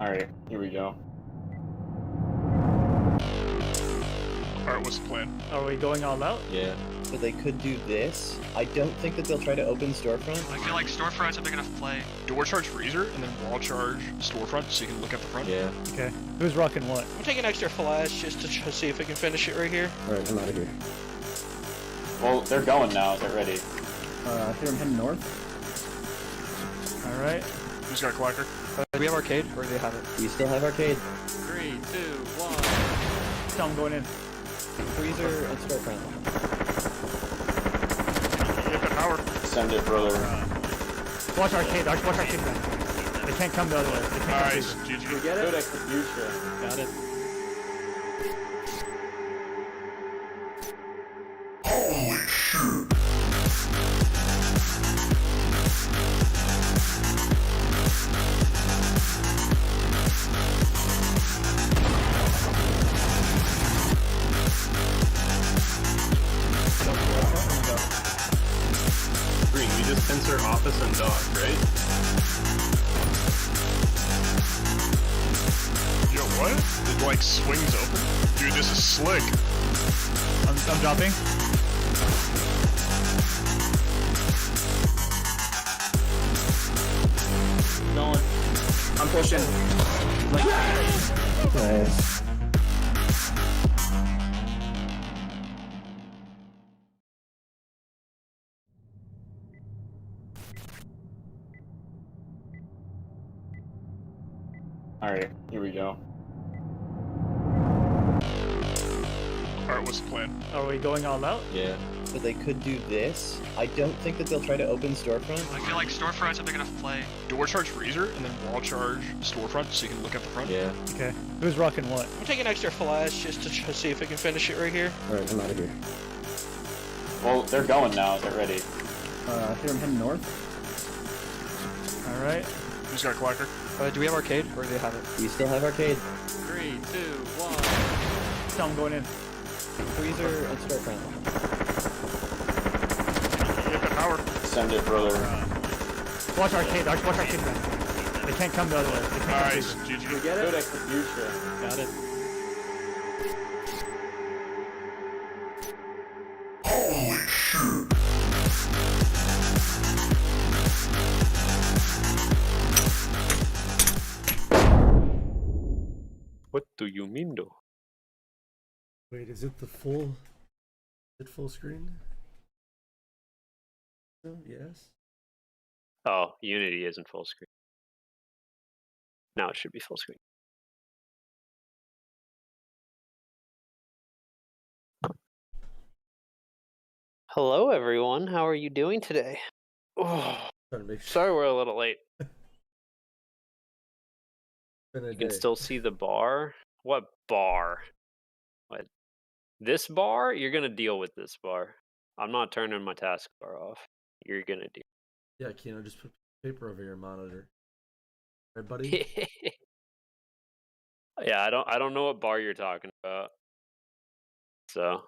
Alright, here we go. Alright, what's the plan? Are we going all out? Yeah. So they could do this. I don't think that they'll try to open storefront. I feel like storefront's a big enough play. Door charge freezer, and then wall charge storefront so you can look at the front. Yeah. Okay. Who's rocking what? I'm taking extra flash just to see if we can finish it right here. Alright, I'm out of here. Well, they're going now. They're ready. I think I'm heading north. All right. Who's got clacker? Do we have arcade or do they have it? We still have arcade. 3, 2, 1. Tell them going in. Freezer and storefront. Hit the power. Send it, brother. Watch arcade. Watch arcade back. They can't come the other way. They can't come Nice. through. GG. Get Good it? execution. Got it. Green, we just censor office and dog, right? Yo, what? It like swings open? Dude, this is slick. I'm dropping. Going. I'm pushing. Nice. Alright, here we go. Alright, what's the plan? Are we going all out? Yeah. So they could do this. I don't think that they'll try to open storefront. I feel like storefront's a big enough play. Door charge freezer, and then wall charge storefront so you can look at the front. Yeah. Okay. Who's rocking what? I'm taking extra flash just to see if we can finish it right here. Alright, I'm out of here. Well, they're going now. They're ready. I think I'm heading north. All right. Who's got clacker? Do we have arcade or do they have it? We still have arcade. 3, 2, 1. Tell them going in. Freezer and storefront. Hit the power. Send it, brother. Watch arcade. Watch arcade back. They can't come the other way. They can't come Nice. through. GG. Get Good it? execution. Got it. What do you mean, though? Wait, is it the full? Is it full screen? No, yes. Oh, Unity isn't full screen. Now it should be full screen. Hello, everyone. How are you doing today? Oh, Trying to make sure. sorry we're a little late. It's been a You can day. still see the bar. What bar? What? This bar? You're gonna deal with this bar. I'm not turning my taskbar off. You're gonna deal. Yeah, Keno, just put paper over your monitor. Right, buddy? Yeah, I don't know what bar you're talking about. So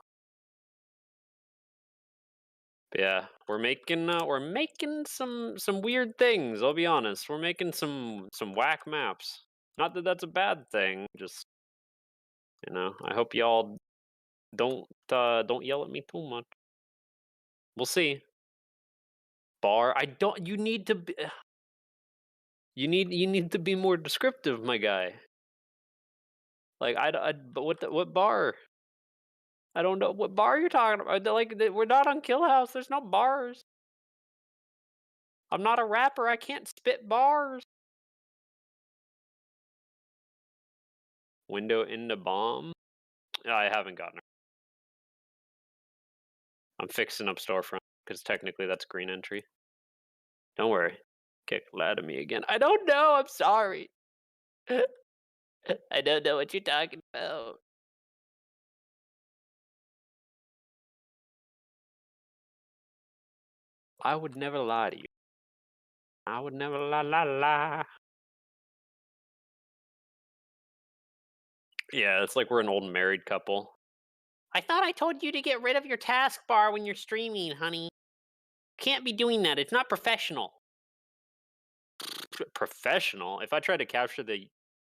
but yeah, we're making some weird things, I'll be honest. We're making some whack maps. Not that that's a bad thing, just I hope y'all don't yell at me too much. We'll see. Bar, you need to be you need to be more descriptive, my guy. Like but what bar? I don't know what bar you're talking about. Like we're not on Kill House. There's no bars. I'm not a rapper. I can't spit bars. Window into bomb. I haven't gotten her. I'm fixing up storefront because technically that's green entry. Don't worry. Kick loud at me again. I don't know. I'm sorry. I don't know what you're talking about. I would never lie to you. I would never lie. Yeah, it's like we're an old married couple. I thought I told you to get rid of your taskbar when you're streaming, honey. Can't be doing that. It's not professional. Professional? If I try to capture the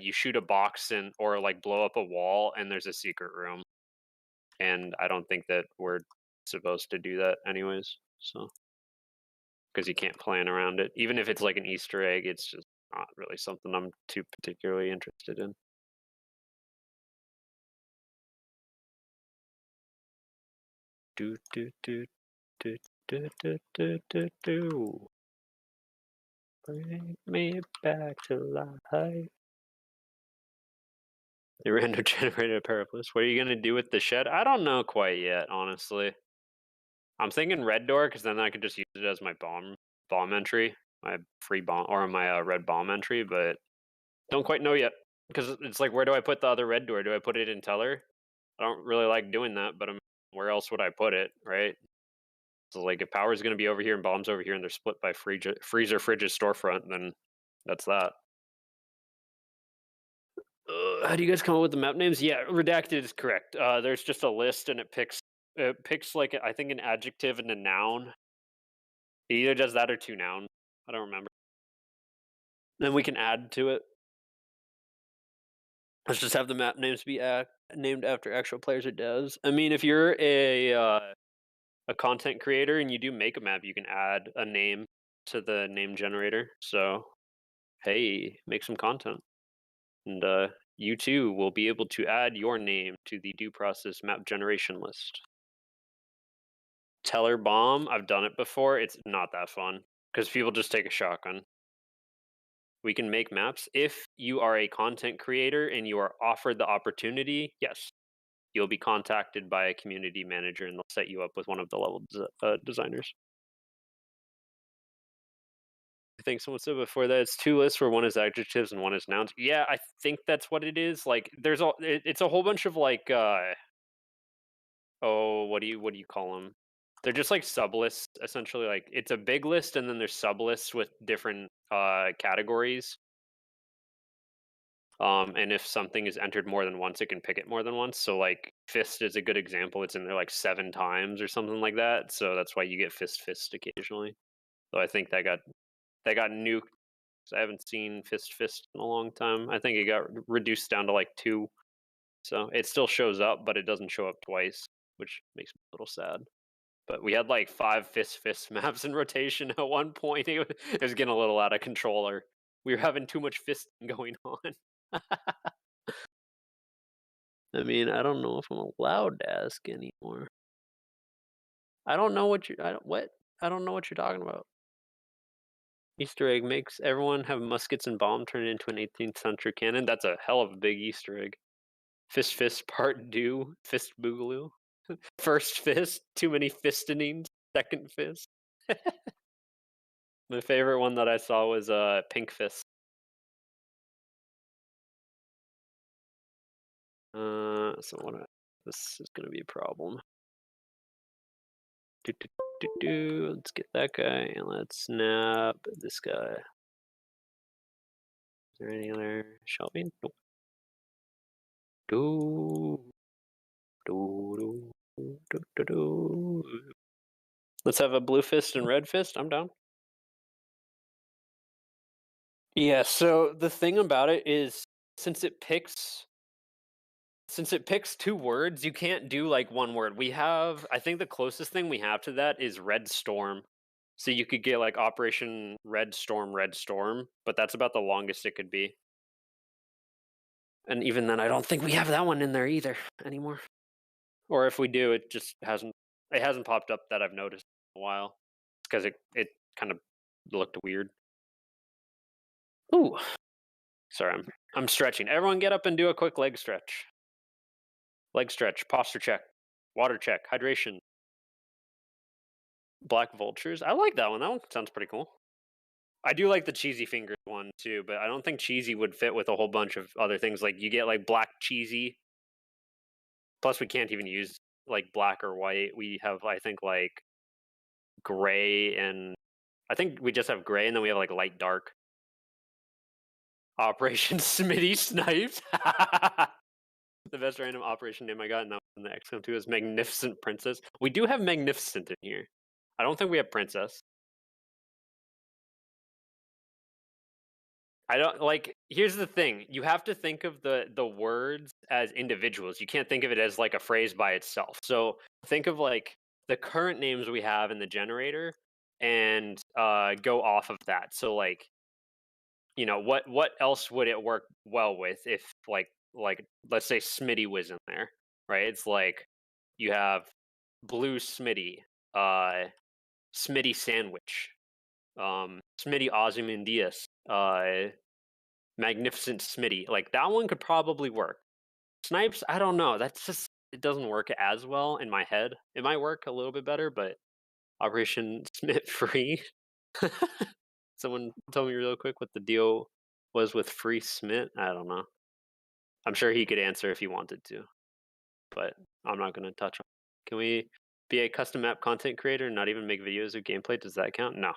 you shoot a box and or like blow up a wall, and there's a secret room. And I don't think that we're supposed to do that anyways. So because you can't plan around it, even if it's like an Easter egg, it's just not really something I'm too particularly interested in. Do do do do do do do do do. Bring me back to life. The random generated Paraplus. What are you gonna do with the shed? I don't know quite yet, honestly. I'm thinking red door because then I could just use it as my bomb entry, my free bomb or my red bomb entry, but don't quite know yet because it's like, where do I put the other red door? Do I put it in Teller? I don't really like doing that, but where else would I put it, right? So like, if power's going to be over here and bombs over here, and they're split by freezer, fridge's storefront, then that's that. How do you guys come up with the map names? Yeah, redacted is correct. There's just a list, and it picks like, I think, an adjective and a noun. It either does that or 2 nouns. I don't remember. Then we can add to it. Let's just have the map names be named after actual players or devs. I mean, if you're a content creator and you do make a map, you can add a name to the name generator. So, hey, make some content. And you too will be able to add your name to the due process map generation list. Teller bomb, I've done it before. It's not that fun because people just take a shotgun. We can make maps. If you are a content creator and you are offered the opportunity, yes, you'll be contacted by a community manager and they'll set you up with one of the level designers. I think someone said before that it's 2 lists where one is adjectives and one is nouns. Yeah, I think that's what it is. Like, there's it's a whole bunch of like, what do you call them? They're just like sub lists essentially. Like, it's a big list and then there's sub lists with different categories. And if something is entered more than once, it can pick it more than once. So like, fist is a good example. It's in there like 7 times or something like that. So that's why you get fist occasionally. So I think that got nuked. I haven't seen fist in a long time. I think it got reduced down to like 2. So it still shows up, but it doesn't show up twice, which makes me a little sad. But we had like 5 fist maps in rotation at one point. It was getting a little out of control, or we were having too much fisting going on. I mean, I don't know if I'm allowed to ask anymore. I don't know what I don't know what you're talking about. Easter egg makes everyone have muskets and bomb turned into an 18th century cannon. That's a hell of a big Easter egg. Fist part due, fist boogaloo. First fist, too many fistinings. Second fist. My favorite one that I saw was pink fist. So this is gonna be a problem. Let's get that guy and let's snap this guy. Is there any other shelving? Nope. Let's have a blue fist and red fist. I'm down. Yeah, so the thing about it is, since it picks 2 words, you can't do like 1 word. I think the closest thing we have to that is Red Storm. So you could get like Operation Red Storm, but that's about the longest it could be. And even then, I don't think we have that one in there either anymore. Or if we do, it just hasn't popped up that I've noticed in a while. Because it kind of looked weird. Ooh. Sorry, I'm stretching. Everyone get up and do a quick leg stretch. Leg stretch, posture check, water check, hydration. Black vultures. I like that one. That one sounds pretty cool. I do like the cheesy fingers one too, but I don't think cheesy would fit with a whole bunch of other things. Like, you get like black cheesy. Plus, we can't even use like black or white. We have, I think, like gray, and I think we just have gray, and then we have like light dark. Operation Smitty Snipes. The best random operation name I got in the XCOM 2 is Magnificent Princess. We do have Magnificent in here. I don't think we have Princess. I don't like. Here's the thing: you have to think of the words as individuals. You can't think of it as like a phrase by itself. So think of like the current names we have in the generator, and go off of that. So like, what else would it work well with if like let's say Smitty was in there, right? It's like you have blue Smitty, Smitty sandwich, Smitty Ozymandias, Magnificent Smitty. Like that one could probably work. Snipes, I don't know. That's just it doesn't work as well in my head. It might work a little bit better, but Operation Smit free. Someone tell me real quick what the deal was with free Smit. I don't know. I'm sure he could answer if he wanted to, but I'm not going to touch on. Can we be a custom map content creator and not even make videos of gameplay? Does that count? No.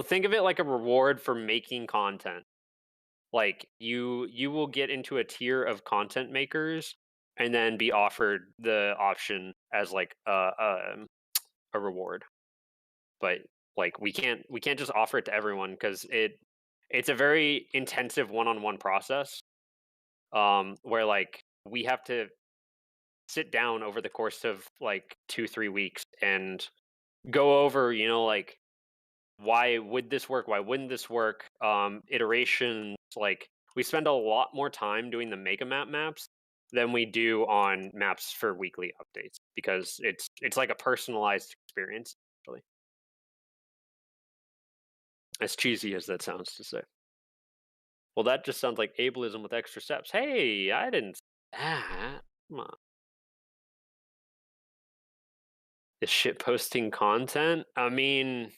Think of it like a reward for making content. Like you will get into a tier of content makers and then be offered the option as like a reward. But like we can't just offer it to everyone because it's a very intensive one-on-one process, where like we have to sit down over the course of like 2-3 weeks and go over, like why would this work, why wouldn't this work, iterations. Like we spend a lot more time doing the mega map maps than we do on maps for weekly updates because it's like a personalized experience actually, as cheesy as that sounds to say. Well, that just sounds like ableism with extra steps. Hey, I didn't that. Come on. Is shit posting content? I mean,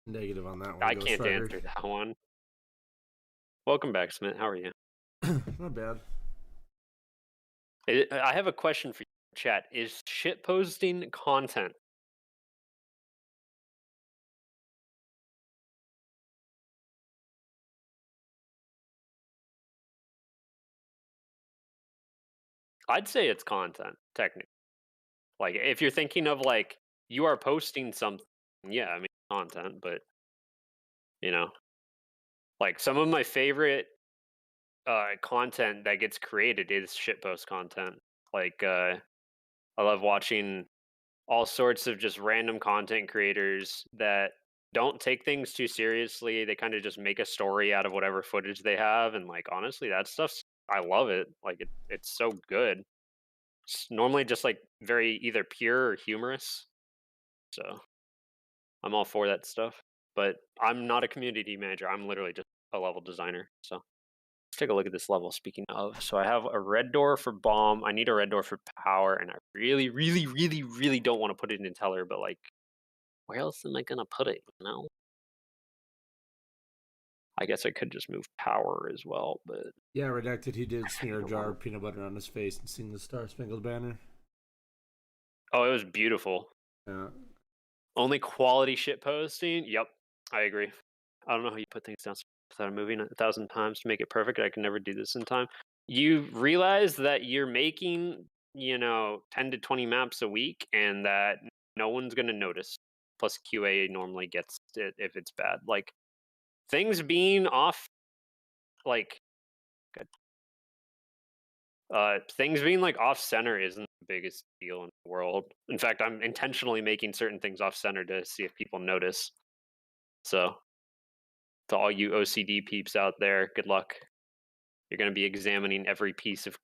Negative on that one. I Ghost can't Rider. answer that one. Welcome back, Smit. How are you? Not bad. I have a question for you, chat. Is shit posting content? I'd say it's content, technically. Like, if you're thinking of like you are posting something, yeah, I mean content, but you know, like some of my favorite content that gets created is shitpost content. Like, I love watching all sorts of just random content creators that don't take things too seriously. They kind of just make a story out of whatever footage they have, and like honestly, that stuff's I love it. Like it's so good. It's normally just like very either pure or humorous. So I'm all for that stuff. But I'm not a community manager. I'm literally just a level designer. So let's take a look at this level. Speaking of, so I have a red door for bomb. I need a red door for power, and I really, really, really, really don't want to put it in Teller, but like, where else am I gonna put it? I guess I could just move power as well, but Yeah, redacted. He did smear a don't jar wanna- of peanut butter on his face and sing the Star Spangled Banner. oh, it was beautiful. Yeah. Only quality shit posting. Yep, I agree. I don't know how you put things down without moving 1,000 times to make it perfect. I can never do this in time. You realize that you're making, 10 to 20 maps a week and that no one's going to notice. Plus, QA normally gets it if it's bad. Like, things being off, like, good. Things being like off center isn't the biggest deal in the world. In fact, I'm intentionally making certain things off center to see if people notice. So, to all you OCD peeps out there, good luck. You're going to be examining every piece of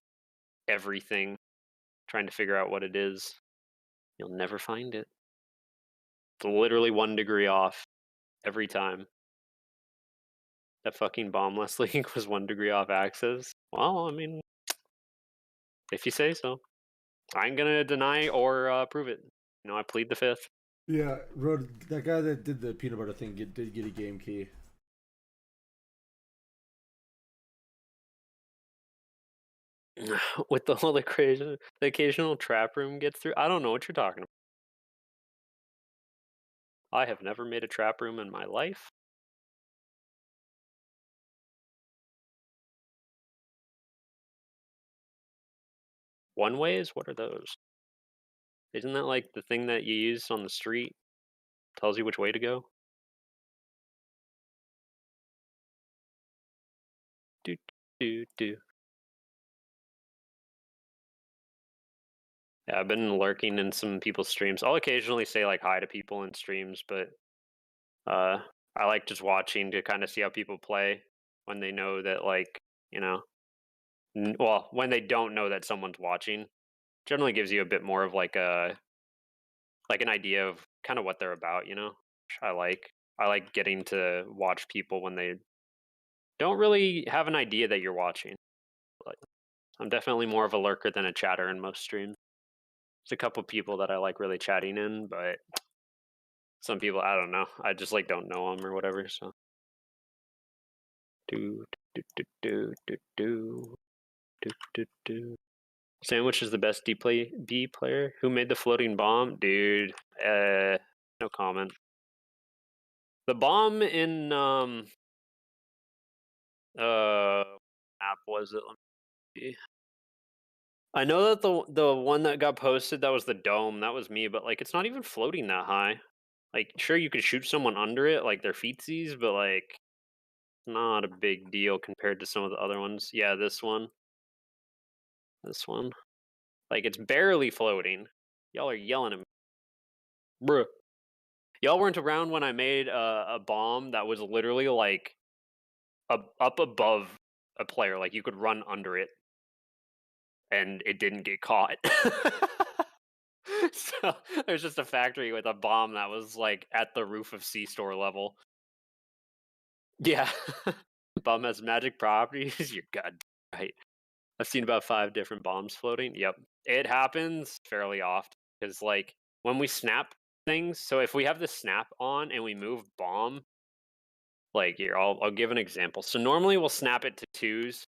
everything, trying to figure out what it is. You'll never find it. It's literally 1 degree off every time. That fucking bombless link was 1 degree off axis. Well, I mean, if you say so. I ain't gonna deny or prove it. I plead the fifth. Yeah, that guy that did the peanut butter thing did get a game key. With the whole the occasional trap room gets through. I don't know what you're talking about. I have never made a trap room in my life. One ways? What are those? Isn't that like the thing that you use on the street? Tells you which way to go? Yeah, I've been lurking in some people's streams. I'll occasionally say like hi to people in streams, but I like just watching to kind of see how people play when they know that like, you know, well, when they don't know that someone's watching. Generally gives you a bit more of like an idea of kind of what they're about, you know. Which I like getting to watch people when they don't really have an idea that you're watching. Like, I'm definitely more of a lurker than a chatter in most streams. There's a couple people that I like really chatting in, but some people I don't know. I just like don't know them or whatever. So do do do do do do do do do. Sandwich is the best B player. Who made the floating bomb, dude? No comment. The bomb in app was it? Let me see. I know that the one that got posted, that was the dome. That was me, but like it's not even floating that high. Like sure you could shoot someone under it, like their feetsies, but like not a big deal compared to some of the other ones. Yeah, this one. This one. Like it's barely floating. Y'all are yelling at me. Bruh. Y'all weren't around when I made a bomb that was literally like up above a player. Like you could run under it and it didn't get caught. So there's just a factory with a bomb that was like at the roof of C-store level. Yeah. Bomb has magic properties. You're god right. I've seen about 5 different bombs floating. Yep. It happens fairly often because like when we snap things, so if we have the snap on and we move bomb, like here, I'll give an example. So normally we'll snap it to 2s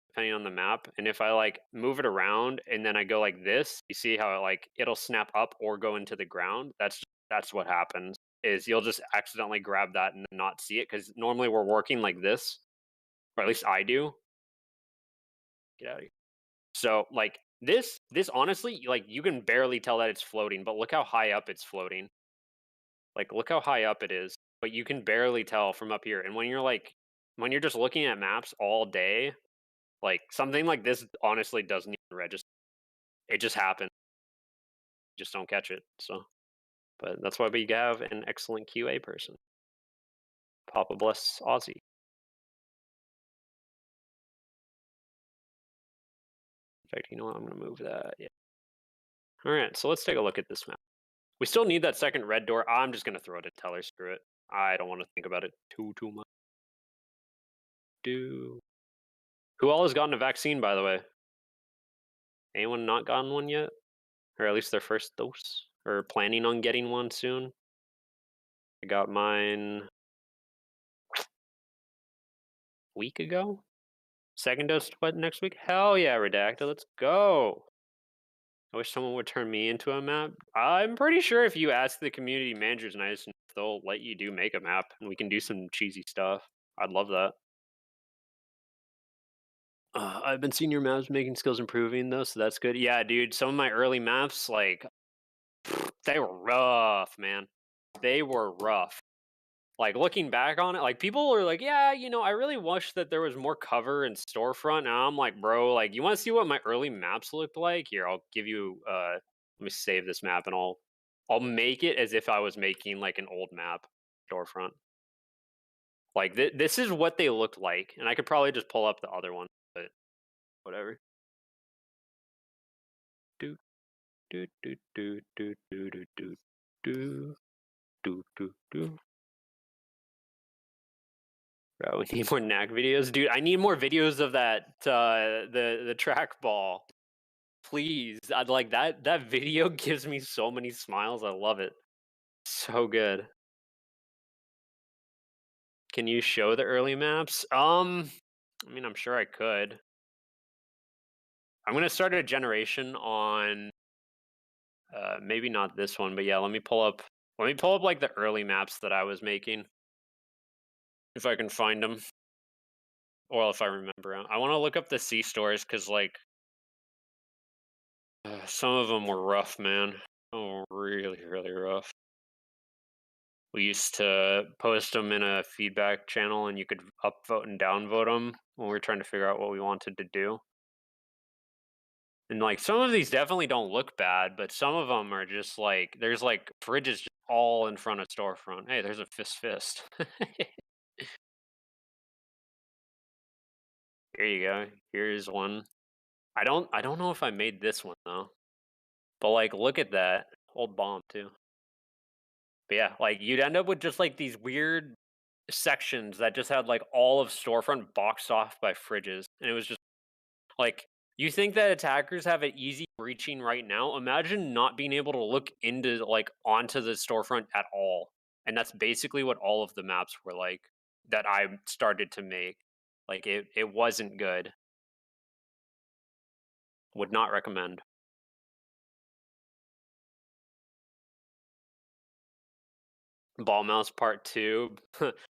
depending on the map, and if I like move it around and then I go like this, you see how like it'll snap up or go into the ground. That's what happens. Is you'll just accidentally grab that and not see it because normally we're working like this, or at least I do. Get out of here. So like this honestly, like you can barely tell that it's floating, but look how high up it's floating. Like look how high up it is, but you can barely tell from up here. And when you're just looking at maps all day, like something like this honestly doesn't even register. It just happens. You just don't catch it. So, but that's why we have an excellent QA person. Papa bless Aussie. In fact, you know what? I'm gonna move that. Yeah. All right. So let's take a look at this map. We still need that second red door. I'm just gonna throw it at Teller. Screw it. I don't want to think about it too much. Who all has gotten a vaccine, by the way? Anyone not gotten one yet? Or at least their first dose? Or planning on getting one soon? I got mine a week ago? Second dose what next week? Hell yeah, Redacted, let's go. I wish someone would turn me into a map. I'm pretty sure if you ask the community managers nice enough, they'll let you make a map and we can do some cheesy stuff. I'd love that. I've been seeing your maps making skills improving though, so that's good. Yeah, dude, some of my early maps, like, they were rough, man. They were rough. Like looking back on it, like people are like, yeah, you know, I really wish that there was more cover and storefront. And I'm like, bro, like you want to see what my early maps looked like? Here, I'll give you let me save this map and I'll make it as if I was making like an old map storefront. Like this is what they looked like. And I could probably just pull up the other one, but whatever. Do do do do do do do do do do do do. Bro, we need more knack videos, dude. I need more videos of that the trackball, please. I'd like that. That video gives me so many smiles. I love it. So good. Can you show the early maps? I mean, I'm sure I could. I'm gonna start a generation on maybe not this one, but yeah. Let me pull up like the early maps that I was making, if I can find them. Or if I remember. I want to look up the C stores because like some of them were rough, man. Oh, really rough. We used to post them in a feedback channel, and you could upvote and downvote them. when we were trying to figure out what we wanted to do. And like some of these definitely don't look bad, but some of them are just like there's like fridges just all in front of storefront. Hey, there's a fist. Here you go. Here's one. I don't know if I made this one though. But like look at that. Old bomb too. But yeah, like you'd end up with just like these weird sections that just had like all of storefront boxed off by fridges. And it was just like you think that attackers have it easy breaching right now? Imagine not being able to look into like onto the storefront at all. And that's basically what all of the maps were like that I started to make. Like it wasn't good. Would not recommend. Ball Mouse Part 2.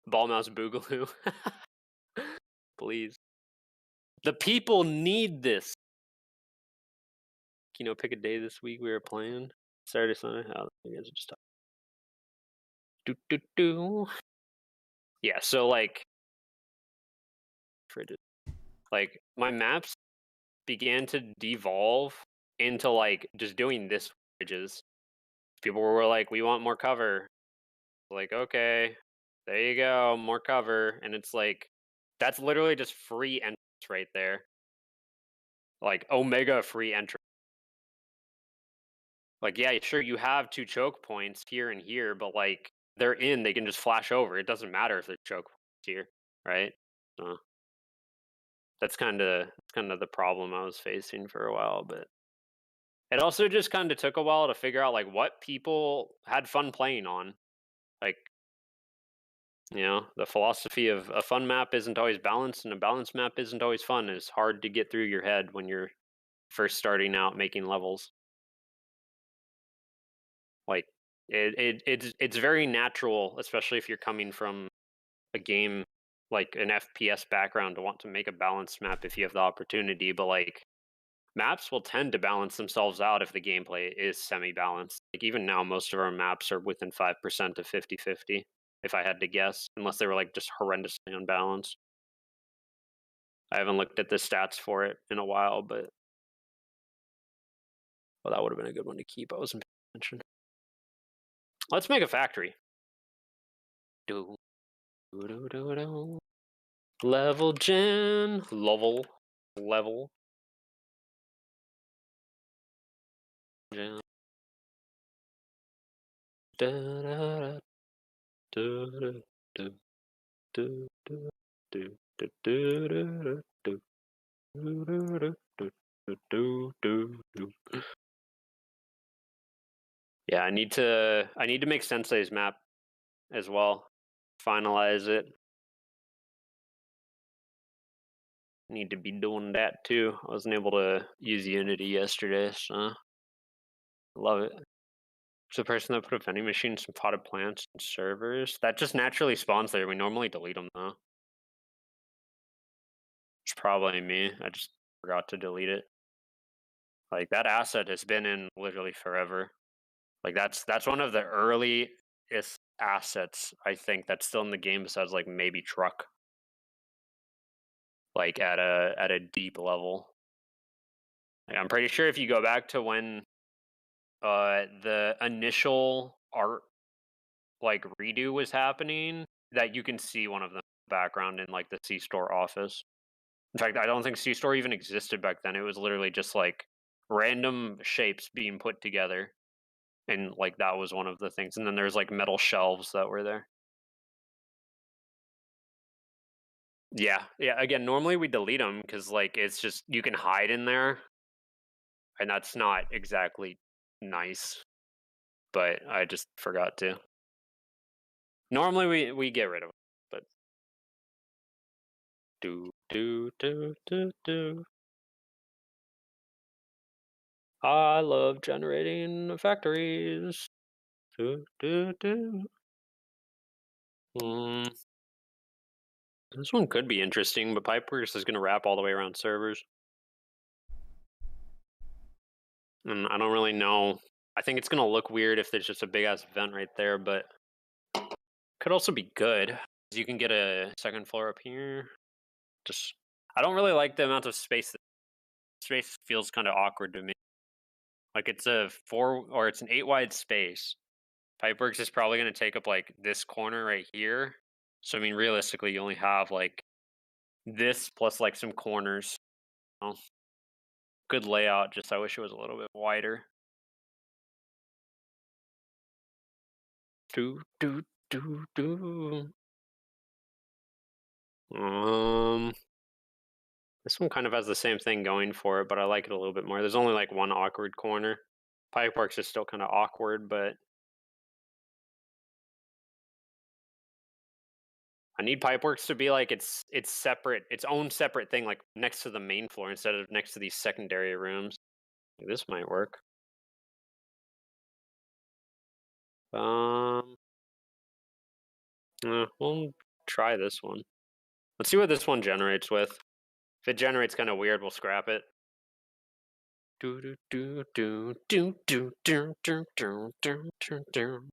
Ball Mouse Boogaloo. Please. The people need this. You know, pick a day this week we were playing. Saturday, Sunday. Oh, you guys are just talking. Yeah, so like like my maps began to devolve into like just doing this fridges. People were like, we want more cover. Like, okay, there you go, more cover. And it's like that's literally just free entrance right there. Like Omega free entrance. Like, yeah, sure, you have 2 choke points here and here, but like they're in, they can just flash over. It doesn't matter if there's choke points here, right? So that's kind of the problem I was facing for a while, but it also just kind of took a while to figure out like what people had fun playing on. Like, you know, the philosophy of a fun map isn't always balanced, and a balanced map isn't always fun. It's hard to get through your head when you're first starting out making levels. Like it's very natural, especially if you're coming from a game like an FPS background, to want to make a balanced map if you have the opportunity. But like maps will tend to balance themselves out if the gameplay is semi-balanced. Like even now, most of our maps are within 5% of 50-50, if I had to guess, unless they were like just horrendously unbalanced. I haven't looked at the stats for it in a while, but well, that would have been a good one to keep. I wasn't paying attention. Let's make a factory. Do do do do. Level gen. Level. Gen. Da, da, da, do, do, do, do, do, do, do, do, do, do, do, do, do, do. Yeah, I need to make Sensei's map as well. Finalize it. Need to be doing that too. I wasn't able to use Unity yesterday, so love it. It's the person that put a vending machine, some potted plants, and servers. That just naturally spawns there. We normally delete them though. It's probably me. I just forgot to delete it. Like that asset has been in literally forever. Like that's one of the earliest assets I think that's still in the game, besides like maybe truck. Like at a deep level. Like, I'm pretty sure if you go back to when the initial art like redo was happening, that you can see one of them in the background in like the C-Store office. In fact, I don't think C-Store even existed back then. It was literally just like random shapes being put together. And like that was one of the things. And then there's like metal shelves that were there. Yeah. Again, normally we delete them because like it's just you can hide in there. And that's not exactly nice. But I just forgot to. Normally we get rid of them, but do. I love generating factories. This one could be interesting, but Pipeworks is going to wrap all the way around servers. And I don't really know. I think it's going to look weird if there's just a big-ass vent right there, but could also be good. You can get a second floor up here. Just I don't really like the amount of space. Space feels kind of awkward to me. Like it's a 8 wide space. Pipeworks is probably going to take up like this corner right here. So I mean, realistically, you only have like this plus like some corners. Oh, good layout. Just I wish it was a little bit wider. Do do do do. This one kind of has the same thing going for it, but I like it a little bit more. There's only like one awkward corner. Pipeworks is still kind of awkward, but I need Pipeworks to be like it's separate, its own separate thing, like next to the main floor instead of next to these secondary rooms. This might work. We'll try this one. Let's see what this one generates with. If it generates kind of weird, we'll scrap it. Do do do do do do do do do do do do.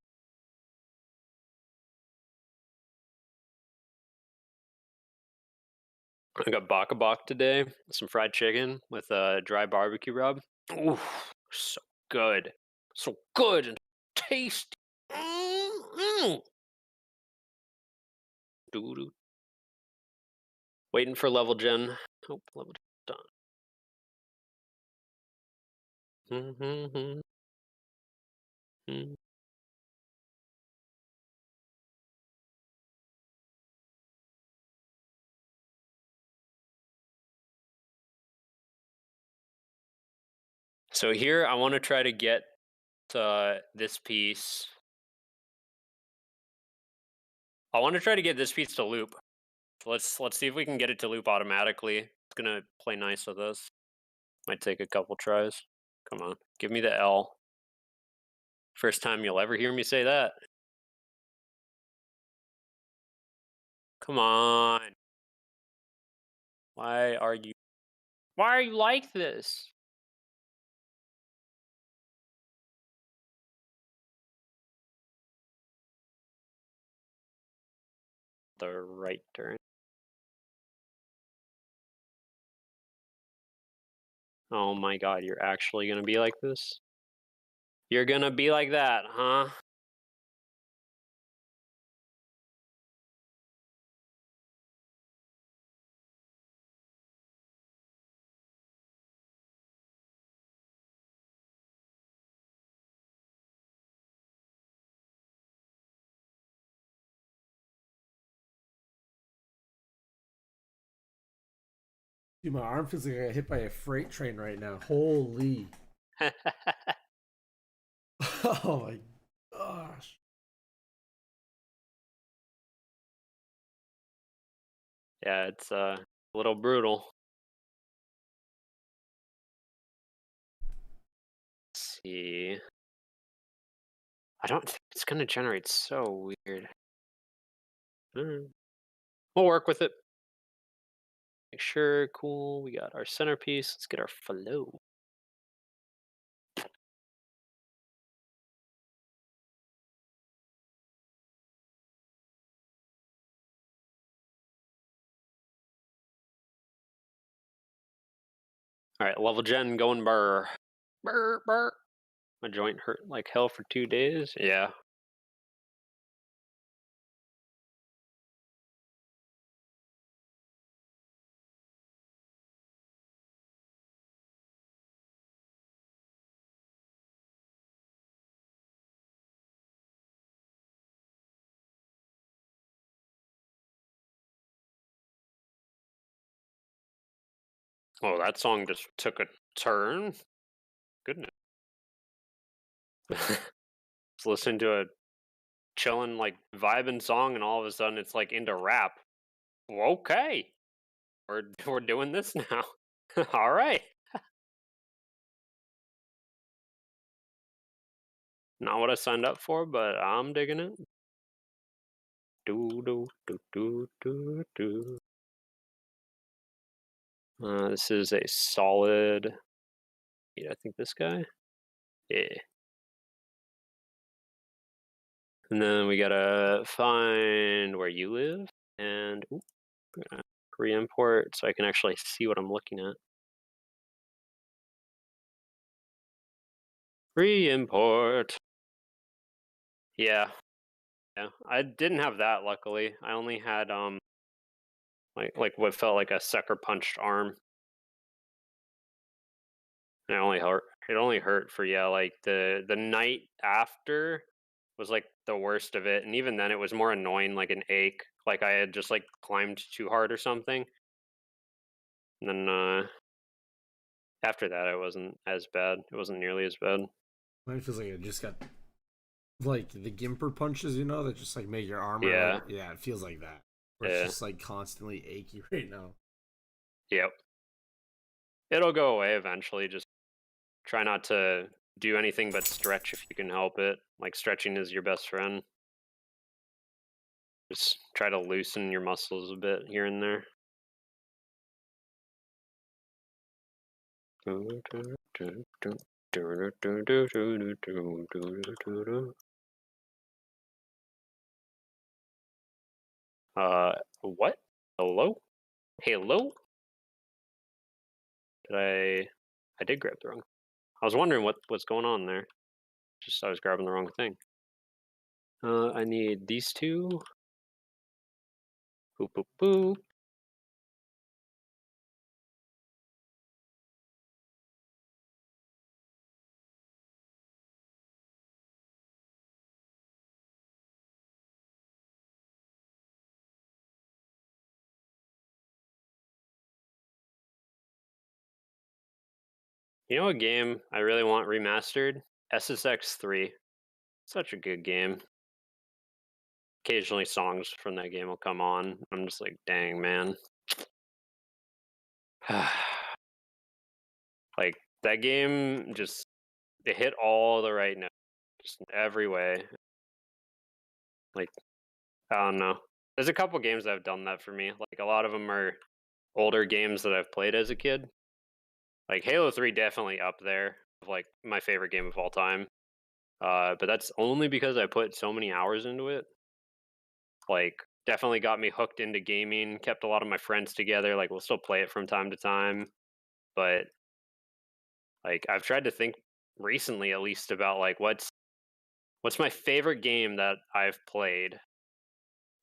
I got baka bak today, some fried chicken with a dry barbecue rub. Ooh, so good, so good and tasty. Doo-doo. Waiting for level gen. Oh, level done. So here, I want to try to get this piece. I want to try to get this piece to loop. Let's see if we can get it to loop automatically. It's gonna play nice with us. Might take a couple tries. Come on, give me the L. First time you'll ever hear me say that. Come on. Why are you like this? The right turn. Oh my god, you're actually gonna be like this? You're gonna be like that, huh? Dude, my arm feels like I got hit by a freight train right now. Holy. Oh my gosh. Yeah, it's a little brutal. Let's see. I don't think it's gonna generate so weird. We'll work with it. Make sure, cool. We got our centerpiece. Let's get our flow. All right, level gen going burr. Burr, burr. My joint hurt like hell for 2 days. Yeah. Oh, that song just took a turn. Goodness. Just listen to a chilling, like vibing song, and all of a sudden it's like into rap. Okay, we're doing this now. All right. Not what I signed up for, but I'm digging it. Do do do do do do. This is a solid. Yeah, I think this guy. Yeah. And then we gotta find where you live, and ooh, re-import so I can actually see what I'm looking at. Re-import. Yeah. Yeah. I didn't have that, luckily. I only had like what felt like a sucker punched arm. And it only hurt for, yeah, like the night after was like the worst of it, and even then it was more annoying, like an ache, like I had just like climbed too hard or something. And then after that it wasn't as bad. It wasn't nearly as bad. Mine feels like I just got like the Gimper punches, you know, that just like make your armor Yeah. like yeah, it feels like that. Where it's Yeah. just like constantly achy right now. Yep. It'll go away eventually. Just try not to do anything but stretch if you can help it. Like stretching is your best friend. Just try to loosen your muscles a bit here and there. What? Hello? Hello? I did grab the wrong. I was wondering what's going on there. Just I was grabbing the wrong thing. I need these two. Boop boop boop. You know a game I really want remastered? SSX 3. Such a good game. Occasionally songs from that game will come on. I'm just like, dang, man. Like, that game just, it hit all the right notes, just in every way. Like, I don't know. There's a couple games that have done that for me. Like, a lot of them are older games that I've played as a kid. Like, Halo 3 definitely up there, of like my favorite game of all time. But that's only because I put so many hours into it. Like, definitely got me hooked into gaming, kept a lot of my friends together, like, we'll still play it from time to time, but, like, I've tried to think recently, at least, about, like, what's my favorite game that I've played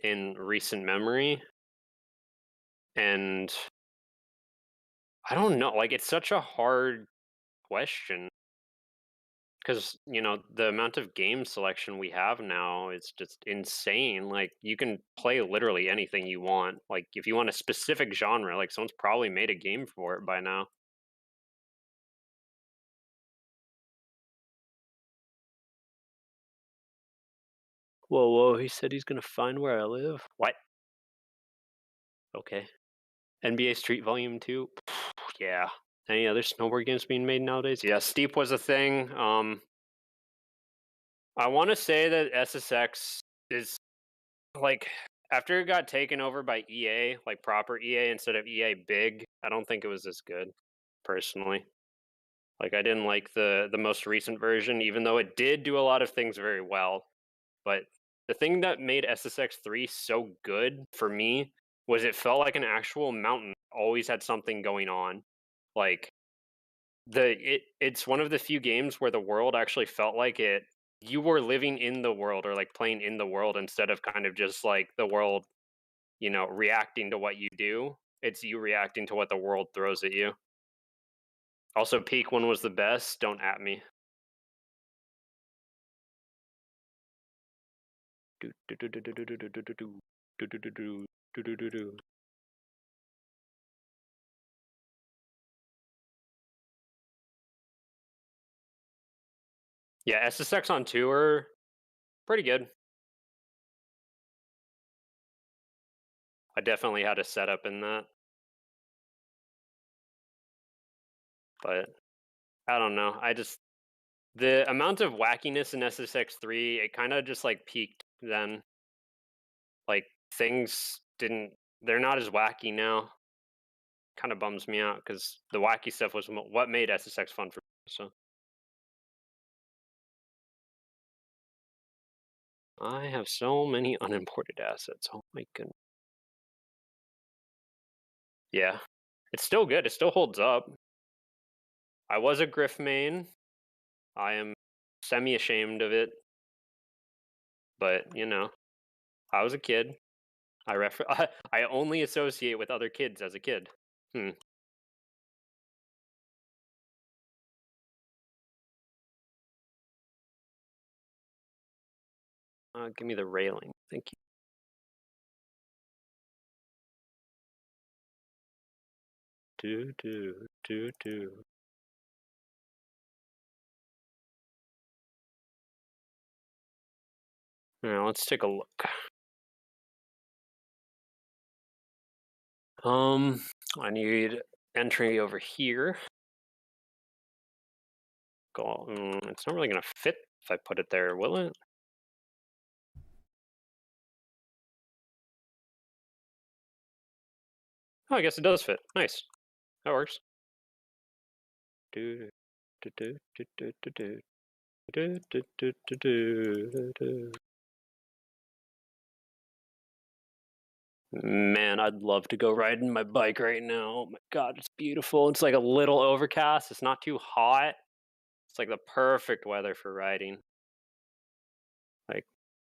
in recent memory, and I don't know, like, it's such a hard question. Because the amount of game selection we have now is just insane. Like, you can play literally anything you want. Like, if you want a specific genre, like, someone's probably made a game for it by now. Whoa, whoa, he said he's gonna find where I live. What? Okay. NBA Street Volume 2? Yeah. Any other snowboard games being made nowadays? Yeah, Steep was a thing. I want to say that SSX is like, after it got taken over by EA, like proper EA instead of EA Big, I don't think it was as good, personally. Like, I didn't like the most recent version, even though it did do a lot of things very well. But the thing that made SSX 3 so good for me was it felt like an actual mountain. Always had something going on. Like, it's one of the few games where the world actually felt like you were living in the world or like playing in the world instead of kind of just like the world, reacting to what you do. It's you reacting to what the world throws at you. Also, Peak One was the best. Don't at me. Yeah, SSX on tour, pretty good. I definitely had a setup in that. But I don't know. The amount of wackiness in SSX 3, it kind of just like peaked then. Like, they're not as wacky now. Kind of bums me out because the wacky stuff was what made SSX fun for me. So I have so many unimported assets. Oh my goodness. Yeah. It's still good. It still holds up. I was a Griff main. I am semi-ashamed of it. But, you know, I was a kid. I only associate with other kids as a kid. Give me the railing. Thank you. Do. Now let's take a look. I need entry over here. It's not really gonna fit if I put it there, will it? Oh, I guess it does fit. Nice. That works. Do, do, do, do, do, do, do. Do, do, do, do, do, do. Man, I'd love to go riding my bike right now. Oh my god, it's beautiful. It's like a little overcast. It's not too hot. It's like the perfect weather for riding. Like,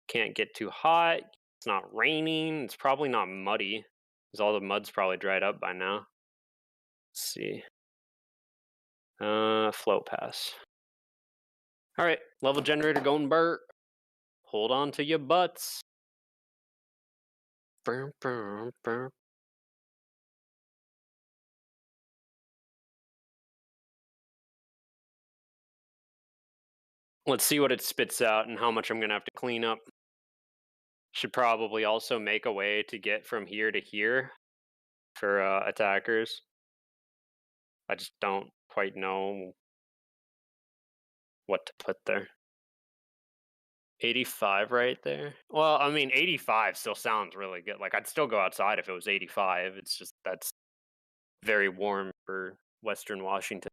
can't get too hot. It's not raining. It's probably not muddy, because all the mud's probably dried up by now. Let's see. Float pass. All right, level generator going Bert. Hold on to your butts. Burr, burr, burr. Let's see what it spits out and how much I'm gonna have to clean up. Should probably also make a way to get from here to here for attackers. I just don't quite know what to put there. 85 right there. Well, I mean, 85 still sounds really good. Like, I'd still go outside if it was 85. It's just that's very warm for Western Washington.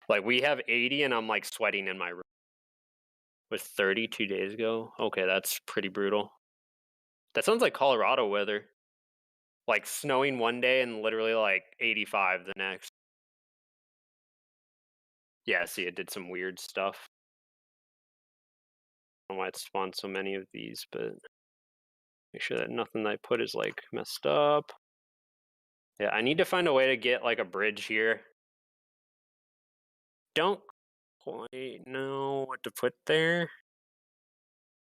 Like, we have 80 and I'm like sweating in my room. Was 30 2 days ago? Okay, that's pretty brutal. That sounds like Colorado weather. Like snowing one day and literally like 85 the next. Yeah, see, it did some weird stuff. I don't know why it spawned so many of these, but make sure that nothing that I put is like messed up. Yeah, I need to find a way to get like a bridge here. Don't quite know what to put there.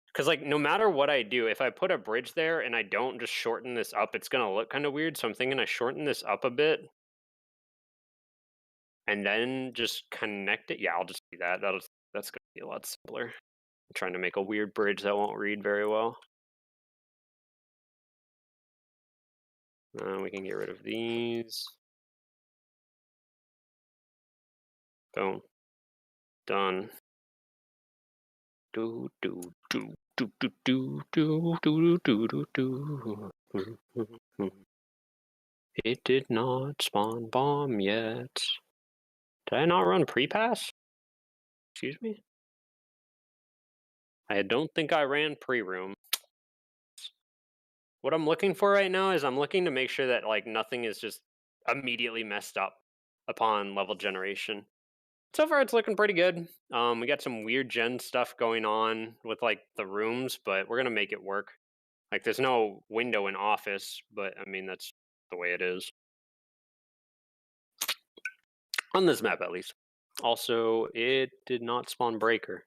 Because like no matter what I do, if I put a bridge there and I don't just shorten this up, it's gonna look kind of weird. So I'm thinking I shorten this up a bit and then just connect it. Yeah, I'll just do that. That's gonna be a lot simpler. I'm trying to make a weird bridge that won't read very well. We can get rid of these. Boom. Done. Do do do do do do do do do do do. It did not spawn bomb yet. Did I not run pre-pass? Excuse me? I don't think I ran pre-room. What I'm looking for right now is I'm looking to make sure that like nothing is just immediately messed up upon level generation. So far it's looking pretty good. We got some weird gen stuff going on with like the rooms, but we're gonna make it work. Like there's no window in office, but I mean that's the way it is. On this map at least. Also, it did not spawn breaker.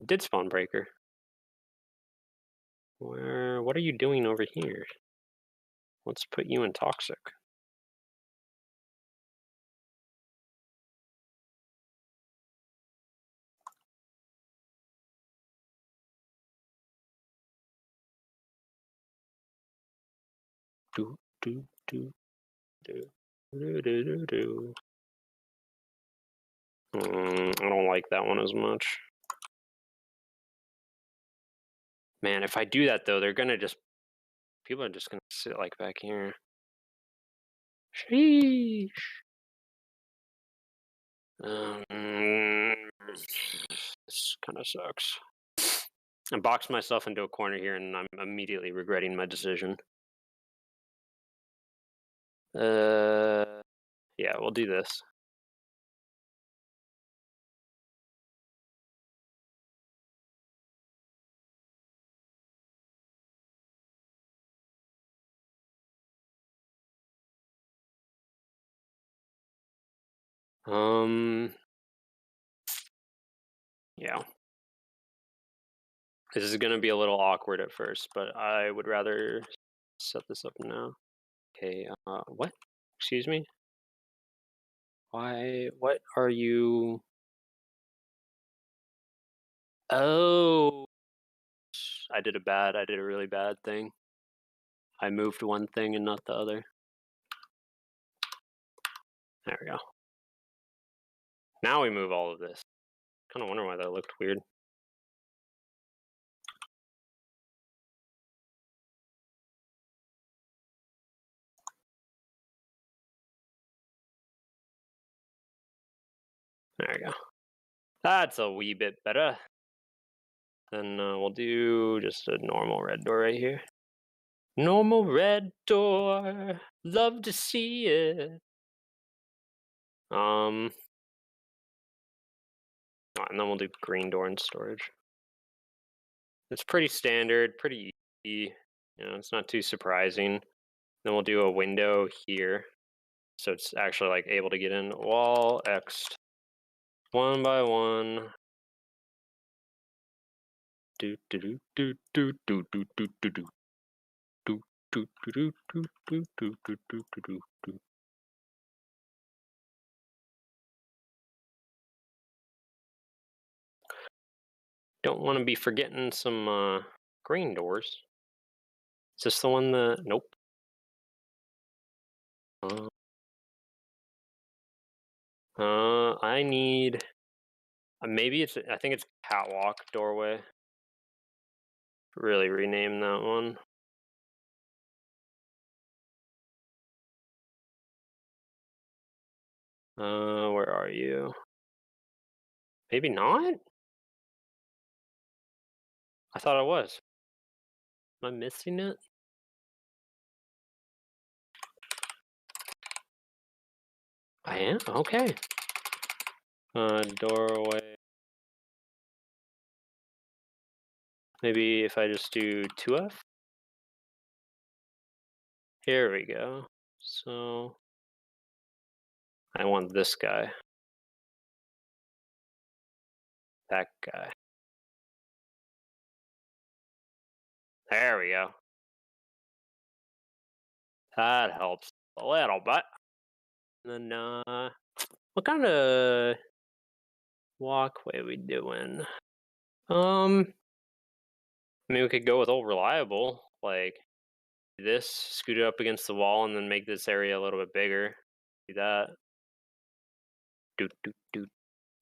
It did spawn breaker. What are you doing over here? Let's put you in toxic. Do do do do do do do do. I don't like that one as much. Man, if I do that though, they're gonna just people are just gonna sit like back here. Sheesh. This kind of sucks. I boxed myself into a corner here, and I'm immediately regretting my decision. Yeah, we'll do this. Yeah. This is gonna be a little awkward at first, but I would rather set this up now. Okay, what? Excuse me? Why, what are you? Oh, I did a really bad thing. I moved one thing and not the other. There we go. Now we move all of this. Kind of wonder why that looked weird. There we go. That's a wee bit better. Then we'll do just a normal red door right here. Normal red door. Love to see it. And then we'll do green door and storage. It's pretty standard, pretty easy. You know, it's not too surprising. Then we'll do a window here, so it's actually like able to get in. Wall X, one by one. Do do do do do do do do do do do do do do do do do do do. Don't want to be forgetting some green doors. Is this the one that? Nope. I need. Maybe it's. I think it's catwalk doorway. Really rename that one. Where are you? Maybe not? I thought I was. Am I missing it? I am? Okay. Doorway. Maybe if I just do 2F? Here we go. So I want this guy. That guy. There we go. That helps a little bit. And then what kind of walkway we doing? I mean, we could go with old reliable, like this, scoot it up against the wall, and then make this area a little bit bigger. Do that. Do do do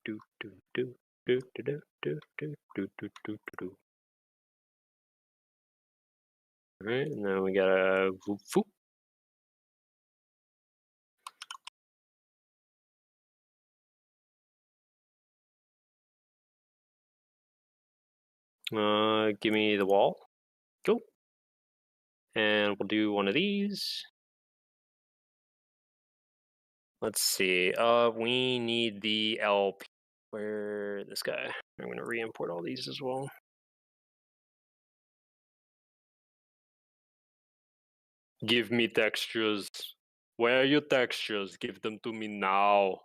do do do do do do do do do do do. All right, and then we got a whoop whoop. Give me the wall. Go. And we'll do one of these. Let's see. We need the LP. Where this guy? I'm gonna re-import all these as well. Give me textures. Where are your textures? Give them to me now.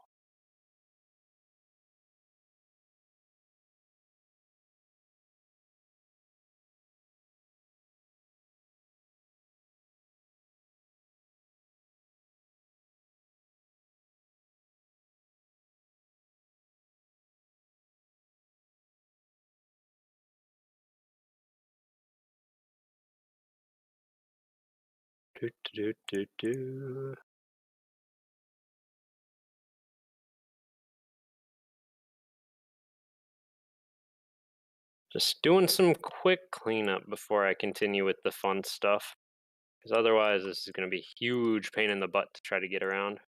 Do, do, do, do. Just doing some quick cleanup before I continue with the fun stuff. Because otherwise this is going to be a huge pain in the butt to try to get around.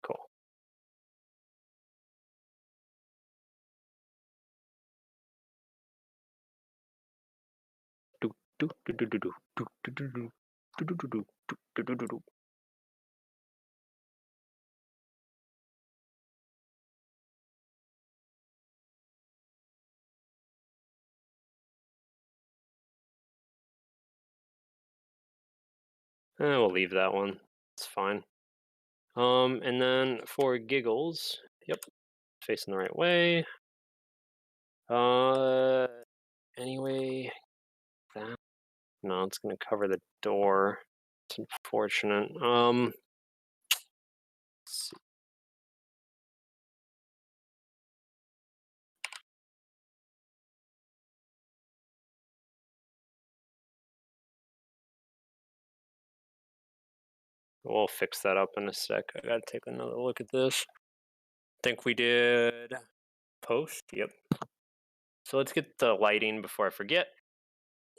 Cool. We'll leave that one. It's fine. And then for giggles, yep, facing the right way. Anyway, that no, it's gonna cover the door. It's unfortunate. Let's see. We'll fix that up in a sec. I gotta take another look at this. Think we did post? Yep. So let's get the lighting before I forget.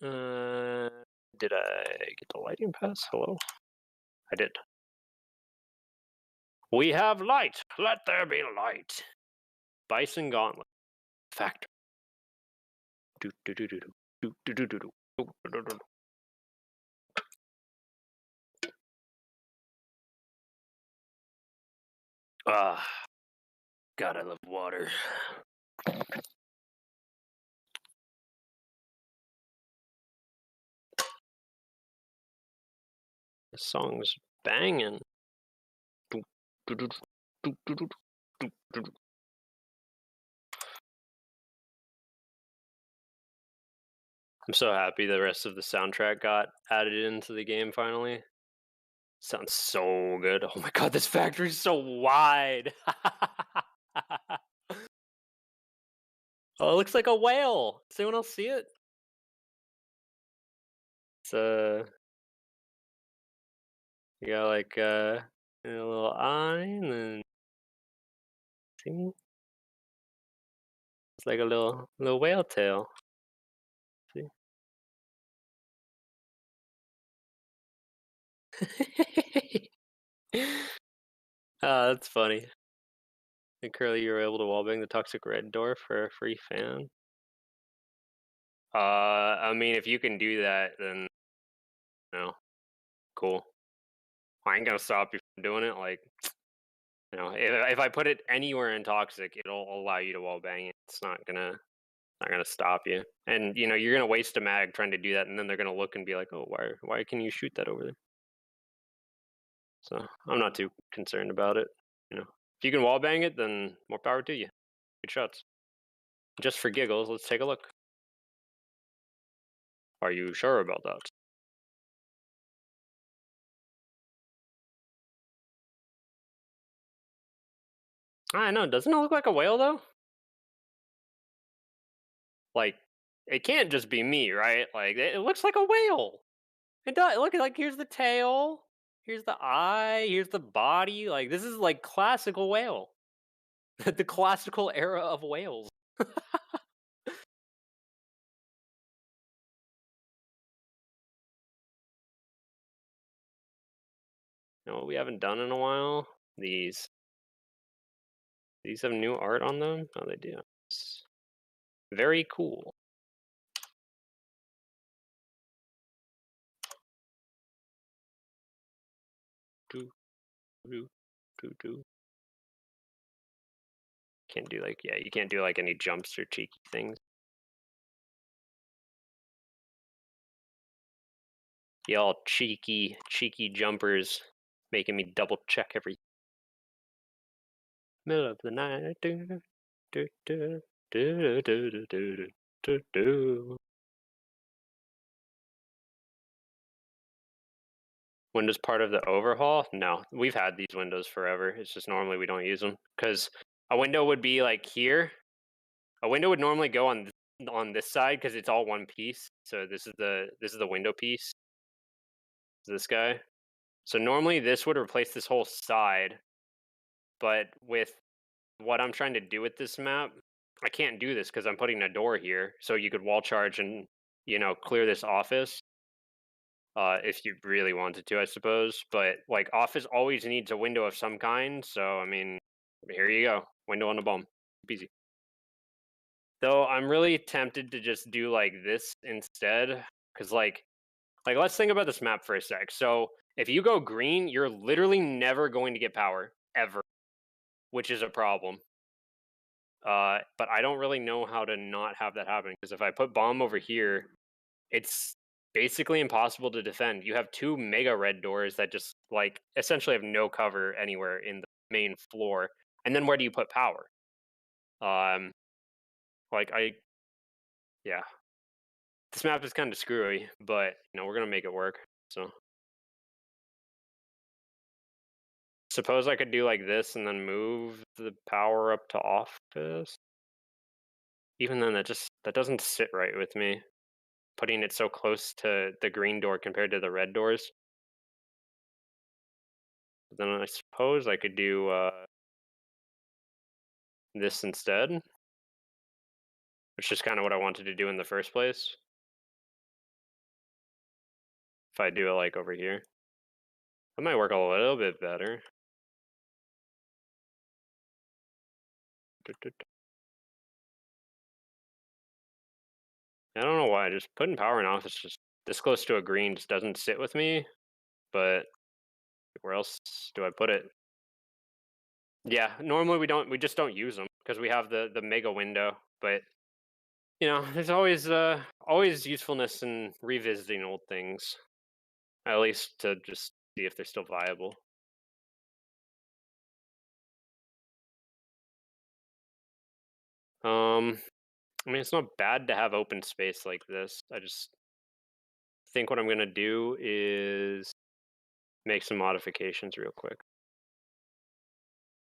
Did I get the lighting pass? Hello? I did. We have light. Let there be light. Bison Gauntlet. Factor. Ah, God, I love water. This song's banging. I'm so happy the rest of the soundtrack got added into the game finally. Sounds so good. Oh my god, this factory's so wide. Oh, it looks like a whale. Does anyone else see it? It's you got like a little eye and then see? It's like a little whale tail. See? That's funny. And Curly, you were able to wallbang the toxic red door for a free fan. I mean, if you can do that, then cool. I ain't gonna stop you from doing it. Like, if I put it anywhere in toxic, it'll allow you to wallbang it. It's not gonna stop you. And you're gonna waste a mag trying to do that, and then they're gonna look and be like, oh, why can you shoot that over there? So I'm not too concerned about it. If you can wallbang it, then more power to you. Good shots. Just for giggles, let's take a look. Are you sure about that? I know. Doesn't it look like a whale though? Like, it can't just be me, right? Like, it looks like a whale. It does. Look, like here's the tail, here's the eye, here's the body. Like, this is like classical whale, the classical era of whales. You know what we haven't done in a while? These have new art on them. Oh, they do. It's very cool. Do. Can't do you can't do like any jumps or cheeky things. Y'all cheeky jumpers, making me double check every middle of the night. Windows part of the overhaul? No, we've had these windows forever. It's just normally we don't use them because a window would be like here. A window would normally go on this side because it's all one piece. So this is the window piece. This guy. So normally this would replace this whole side, but with what I'm trying to do with this map, I can't do this because I'm putting a door here. So you could wall charge and clear this office. If you really wanted to, I suppose. But like office always needs a window of some kind. So I mean, here you go, window on the bomb, easy. Though I'm really tempted to just do like this instead. Because like let's think about this map for a sec. So if you go green, you're literally never going to get power ever, which is a problem. But I don't really know how to not have that happen, because if I put bomb over here, it's basically impossible to defend. You have two mega red doors that just like essentially have no cover anywhere in the main floor. And then where do you put power? Yeah. This map is kind of screwy, but we're gonna make it work. So suppose I could do like this and then move the power up to office. Even then, that doesn't sit right with me. Putting it so close to the green door compared to the red doors. But then I suppose I could do this instead, which is kind of what I wanted to do in the first place. If I do it like over here, that might work a little bit better. I don't know why, just putting power in office just this close to a green just doesn't sit with me, but where else do I put it? Yeah, normally we just don't use them because we have the mega window, but there's always usefulness in revisiting old things, at least to just see if they're still viable. I mean, it's not bad to have open space like this. I just think what I'm gonna do is make some modifications real quick.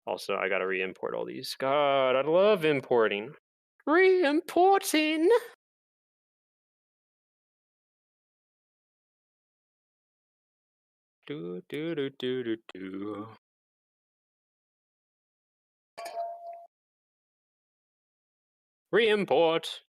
Also, I gotta re-import all these. God, I love importing. Re-importing! Do do do do do do. Re-import.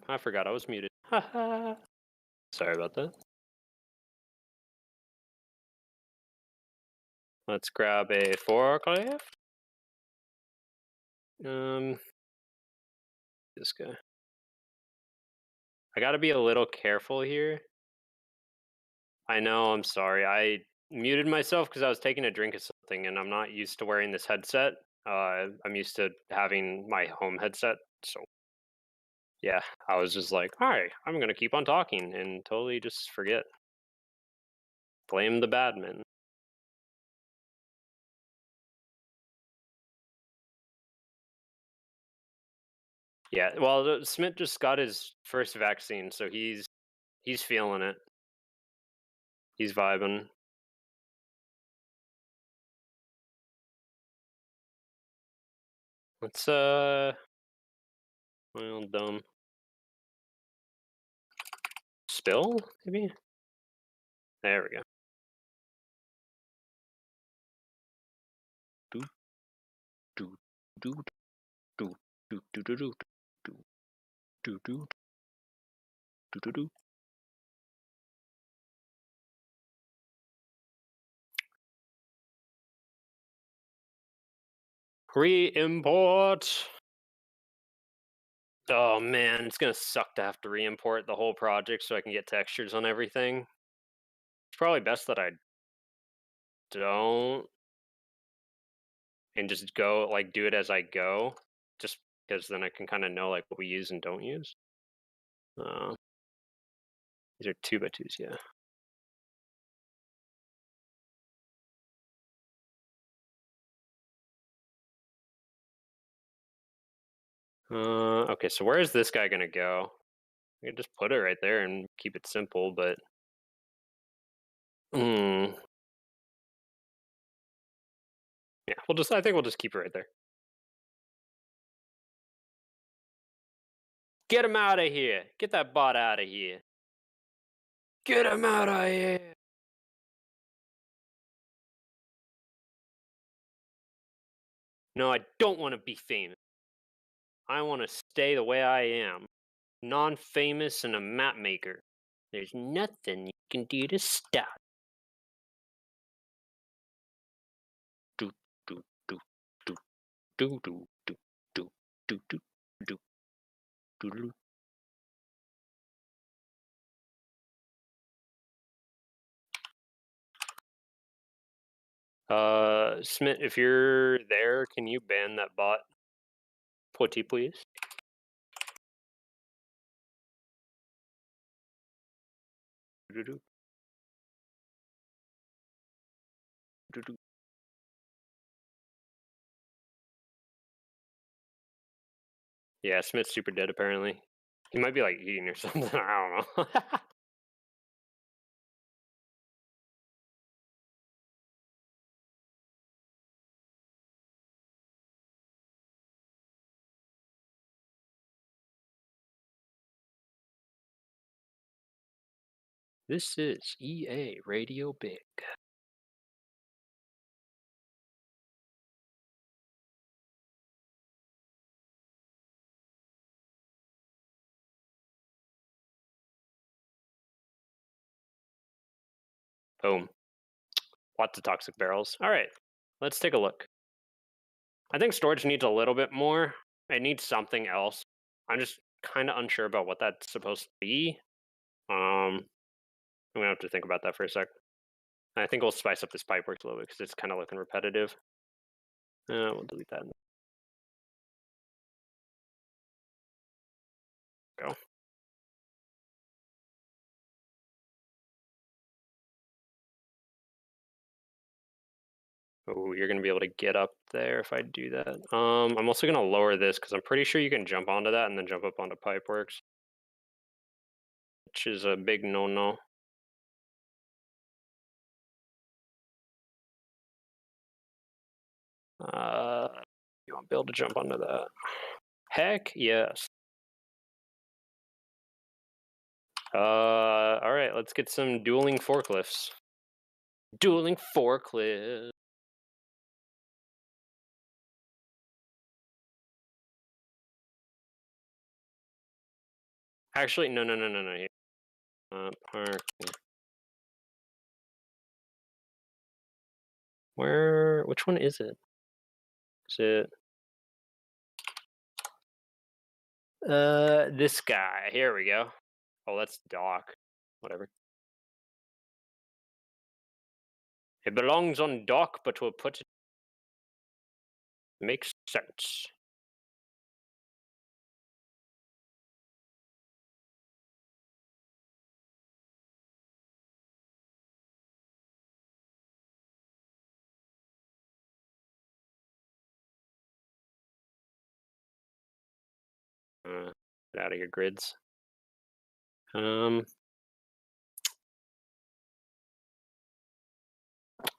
I forgot I was muted. Haha. Sorry about that. Let's grab a forklift. This guy. I gotta be a little careful here. I know, I'm sorry. I muted myself because I was taking a drink of something and I'm not used to wearing this headset. I'm used to having my home headset. So, yeah, I was just like, all right, I'm going to keep on talking and totally just forget. Blame the badman. Yeah, well, Smit just got his first vaccine, so he's feeling it. He's vibing. Let's well, dumb. Spill, maybe? There we go. Do do do do do do do do do do do do do. Re-import. Oh man, it's gonna suck to have to re-import the whole project so I can get textures on everything. It's probably best that I don't and just go like do it as I go, just because then I can kind of know like what we use and don't use. These are 2x2s, yeah. Okay, so where is this guy gonna go? I could just put it right there and keep it simple, but yeah, I think we'll just keep it right there. Get him out of here! Get that bot out of here! Get him out of here! No, I don't want to be famous. I want to stay the way I am. Non-famous and a map maker. There's nothing you can do to stop. Do do do do do do do do do do do do do. Smit, if you're there, can you ban that bot? Putty, please. Do do do do. Yeah, Smith's super dead apparently. He might be like eating or something. I don't know. This is EA Radio Big. Boom. Lots of toxic barrels. All right, let's take a look. I think storage needs a little bit more. It needs something else. I'm just kind of unsure about what that's supposed to be. I'm gonna have to think about that for a sec. I think we'll spice up this pipework a little bit because it's kind of looking repetitive. We'll delete that. Go. Oh, you're gonna be able to get up there if I do that. I'm also gonna lower this because I'm pretty sure you can jump onto that and then jump up onto pipeworks, which is a big no-no. You won't be able to jump onto that. Heck yes. All right, let's get some dueling forklifts. Dueling forklift. Actually, no. Parking. Where? Which one is it? Is it? This guy. Here we go. Oh, that's dock. Whatever. It belongs on dock, but we'll put it. Makes sense. Get out of your grids. All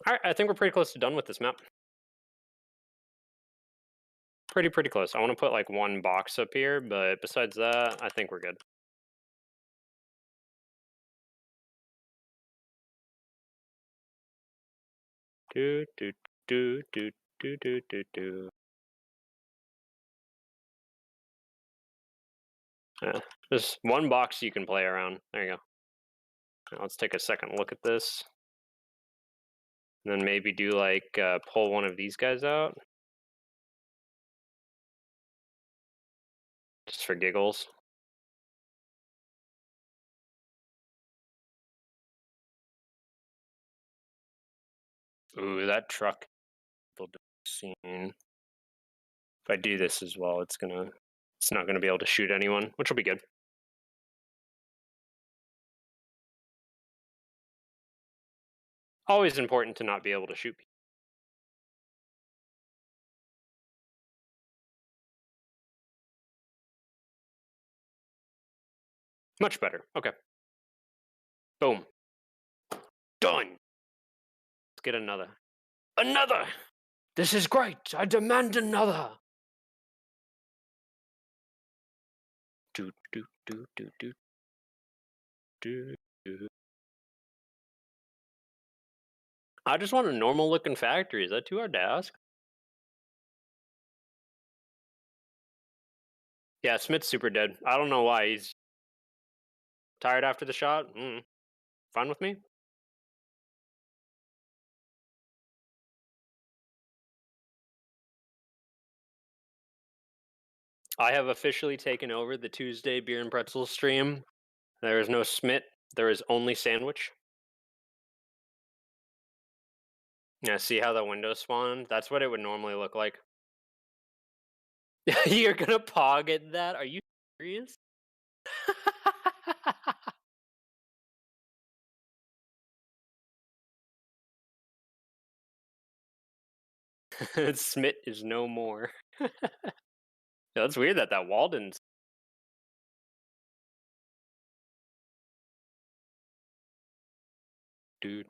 right, I think we're pretty close to done with this map. Pretty close. I want to put like one box up here, but besides that, I think we're good. Do. Yeah, there's one box you can play around. There you go. Now let's take a second look at this. And then maybe do like pull one of these guys out. Just for giggles. Ooh, that truck will be seen. If I do this as well, it's not gonna be able to shoot anyone, which will be good. Always important to not be able to shoot people. Much better. Okay. Boom. Done. Let's get another. Another! This is great! I demand another! Do. I just want a normal looking factory. Is that too hard to ask? Yeah, Smith's super dead. I don't know why. He's tired after the shot. Fine with me. I have officially taken over the Tuesday Beer and Pretzel stream. There is no Smit. There is only Sandwich. Yeah, see how the window spawned? That's what it would normally look like. You're gonna pog at that? Are you serious? Smit is no more. Yeah, that's weird that Walden's. Do.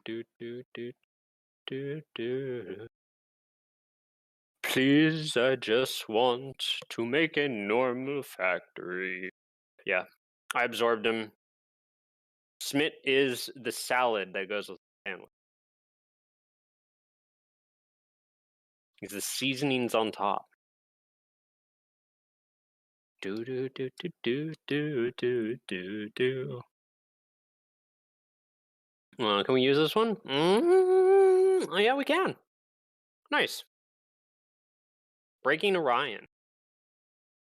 Please, I just want to make a normal factory. Yeah, I absorbed him. Smit is the salad that goes with the sandwich. He's the seasonings on top. Do. Can we use this one? Oh, yeah, we can. Nice. Breaking Orion. I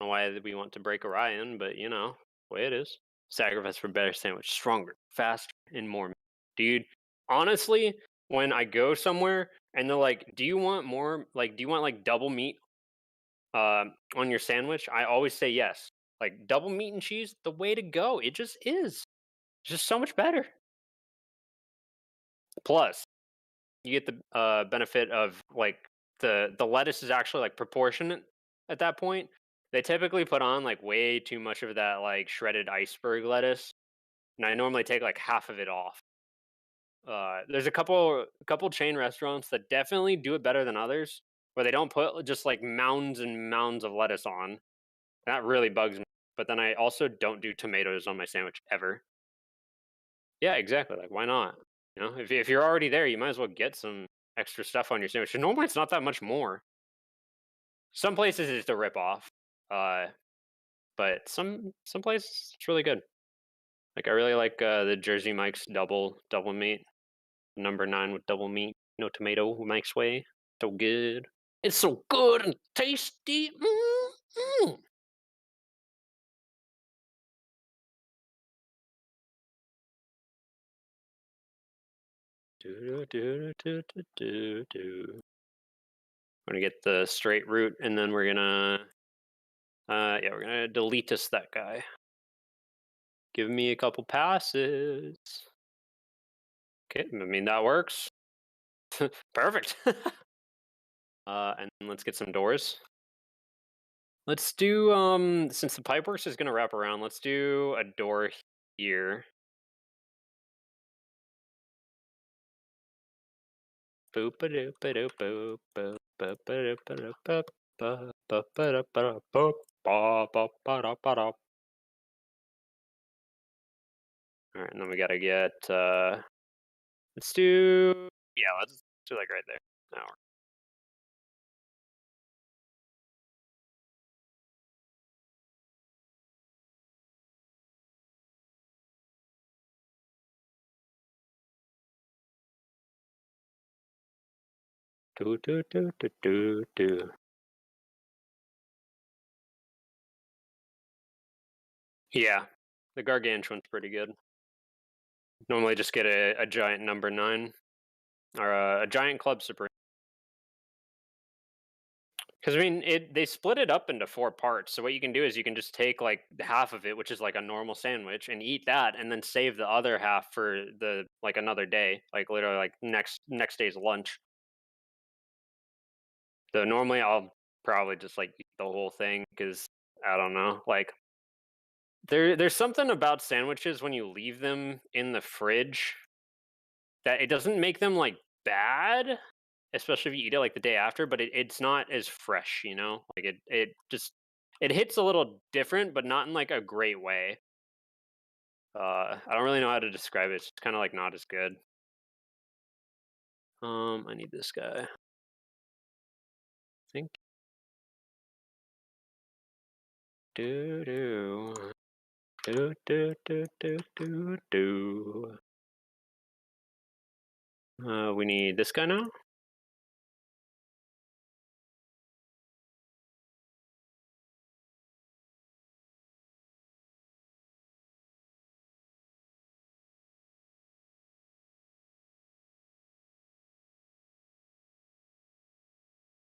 don't know why we want to break Orion, but you know, the way it is. Sacrifice for better sandwich. Stronger, faster, and more meat. Dude, honestly, when I go somewhere and they're like, do you want more, like, do you want like double meat on your sandwich? I always say yes. Like, double meat and cheese, the way to go. It just is. It's just so much better. Plus, you get the benefit of like the lettuce is actually like proportionate at that point. They typically put on like way too much of that like shredded iceberg lettuce, and I normally take like half of it off. There's a couple chain restaurants that definitely do it better than others, where they don't put just like mounds and mounds of lettuce on. That really bugs me. But then I also don't do tomatoes on my sandwich ever. Yeah, exactly. Like, why not? You know, if you're already there, you might as well get some extra stuff on your sandwich. And normally, it's not that much more. Some places it's a rip off. but some places it's really good. Like I really like the Jersey Mike's double meat, number 9 with double meat, no tomato, Mike's way. So good. It's so good and tasty. Mm. We're gonna get the straight route, and then we're gonna, yeah, we're gonna delete that guy. Give me a couple passes. Okay, I mean that works. Perfect. And let's get some doors. Let's do since the pipeworks is gonna wrap around, let's do a door here. Boop a doop a doop boop boop boop a doop a doop boop boop boop a doop a doop boop ba ba ba da ba da. Alright, and then we gotta get let's do, yeah, let's do like right there. Now do do do do do do. Yeah, the gargantuan's pretty good. Normally just get a giant number 9 or a giant club supreme. Because I mean, they split it up into 4 parts. So what you can do is you can just take like half of it, which is like a normal sandwich, and eat that, and then save the other half for the like another day, like literally like next day's lunch. So normally I'll probably just like eat the whole thing because I don't know, like there's something about sandwiches when you leave them in the fridge that it doesn't make them like bad, especially if you eat it like the day after, but it's not as fresh, you know? Like it just it hits a little different, but not in like a great way. I don't really know how to describe it. It's kind of like not as good. I need this guy. I think. Do do do do do do do do. We need this guy now.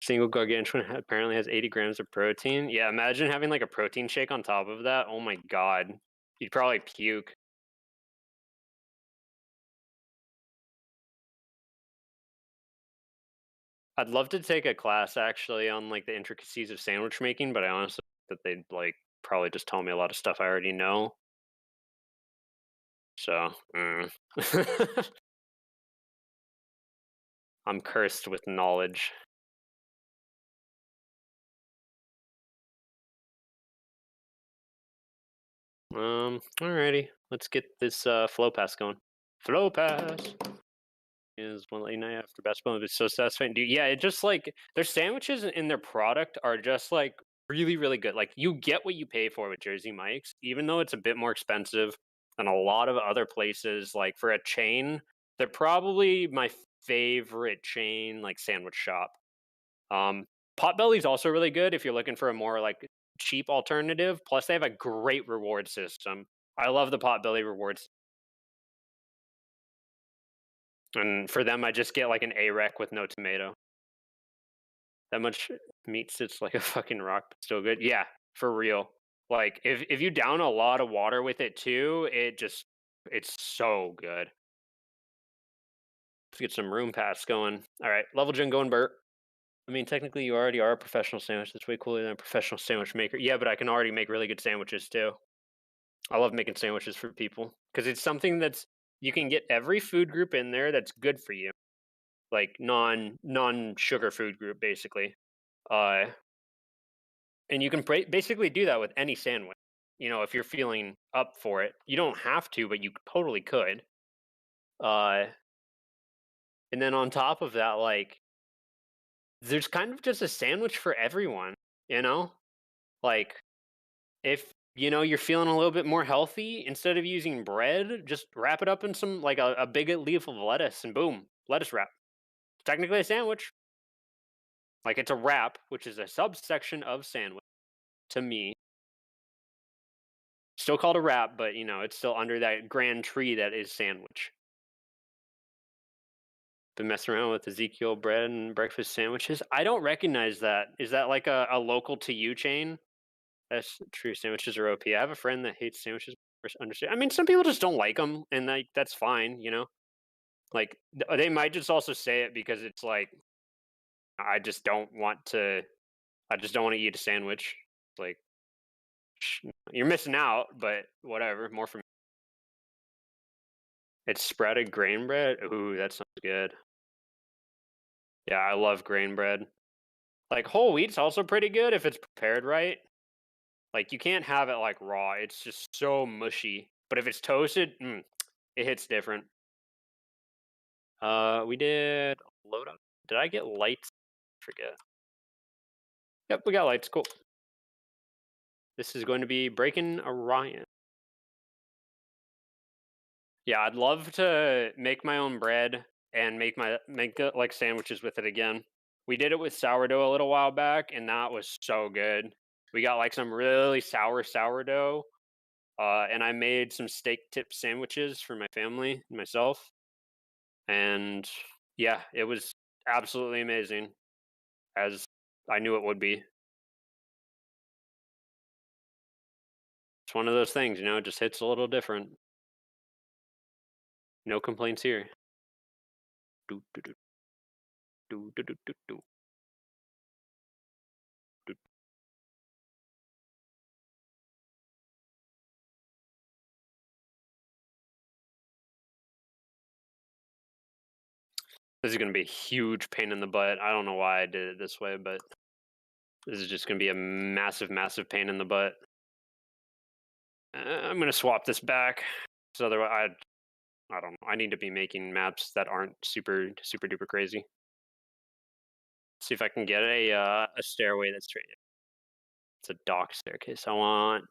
Single gargantuan apparently has 80 grams of protein. Yeah, imagine having like a protein shake on top of that. Oh my god, you'd probably puke. I'd love to take a class actually on like the intricacies of sandwich making, but I honestly think that they'd like probably just tell me a lot of stuff I already know. So, I'm cursed with knowledge. Alrighty, let's get this flow pass going. Flow pass is 189 after basketball. It's so satisfying, dude. Yeah, it just like their sandwiches and their product are just like really, really good. Like you get what you pay for with Jersey Mike's, even though it's a bit more expensive than a lot of other places. Like for a chain, they're probably my favorite chain like sandwich shop. Potbelly's also really good if you're looking for a more like cheap alternative. Plus, they have a great reward system. I love the Potbelly rewards. And for them, I just get like an A-Rec with no tomato. That much meat sits like a fucking rock, but still good. Yeah, for real. Like if you down a lot of water with it too, it's so good. Let's get some room pass going. All right, level gen going, Bert. I mean, technically, you already are a professional sandwich. That's way cooler than a professional sandwich maker. Yeah, but I can already make really good sandwiches too. I love making sandwiches for people because it's something that's you can get every food group in there that's good for you, like non sugar food group basically. Uh, and you can basically do that with any sandwich. You know, if you're feeling up for it, you don't have to, but you totally could. Uh, and then on top of that, like there's kind of just a sandwich for everyone. You know, like if you know you're feeling a little bit more healthy, instead of using bread, just wrap it up in some like a big leaf of lettuce, and boom, lettuce wrap. Technically a sandwich. Like it's a wrap, which is a subsection of sandwich to me. Still called a wrap, but you know it's still under that grand tree that is sandwich. Been messing around with Ezekiel bread and breakfast sandwiches. I don't recognize that. Is that like a local to you chain? That's true. Sandwiches are OP. I have a friend that hates sandwiches. Understand? I mean, some people just don't like them, and like that's fine. You know, like they might just also say it because it's like I just don't want to. I just don't want to eat a sandwich. Like you're missing out, but whatever. More for me. It's sprouted grain bread. Ooh, that sounds good. Yeah, I love grain bread. Like whole wheat's also pretty good if it's prepared right. Like you can't have it like raw. It's just so mushy. But if it's toasted, it hits different. We did load up. Did I get lights? Forget. Yep, we got lights. Cool. This is going to be Breaking Orion. Yeah, I'd love to make my own bread and make like sandwiches with it again. We did it with sourdough a little while back, and that was so good. We got like some really sour sourdough, and I made some steak tip sandwiches for my family and myself. And yeah, it was absolutely amazing, as I knew it would be. It's one of those things, you know, it just hits a little different. No complaints here. Do, do, do, do, do, do, do, do. This is going to be a huge pain in the butt. I don't know why I did it this way, but this is just going to be a massive, massive pain in the butt. I'm going to swap this back. So otherwise, I don't know. I need to be making maps that aren't super, super duper crazy. See if I can get a stairway that's straight. It's a dock staircase. I want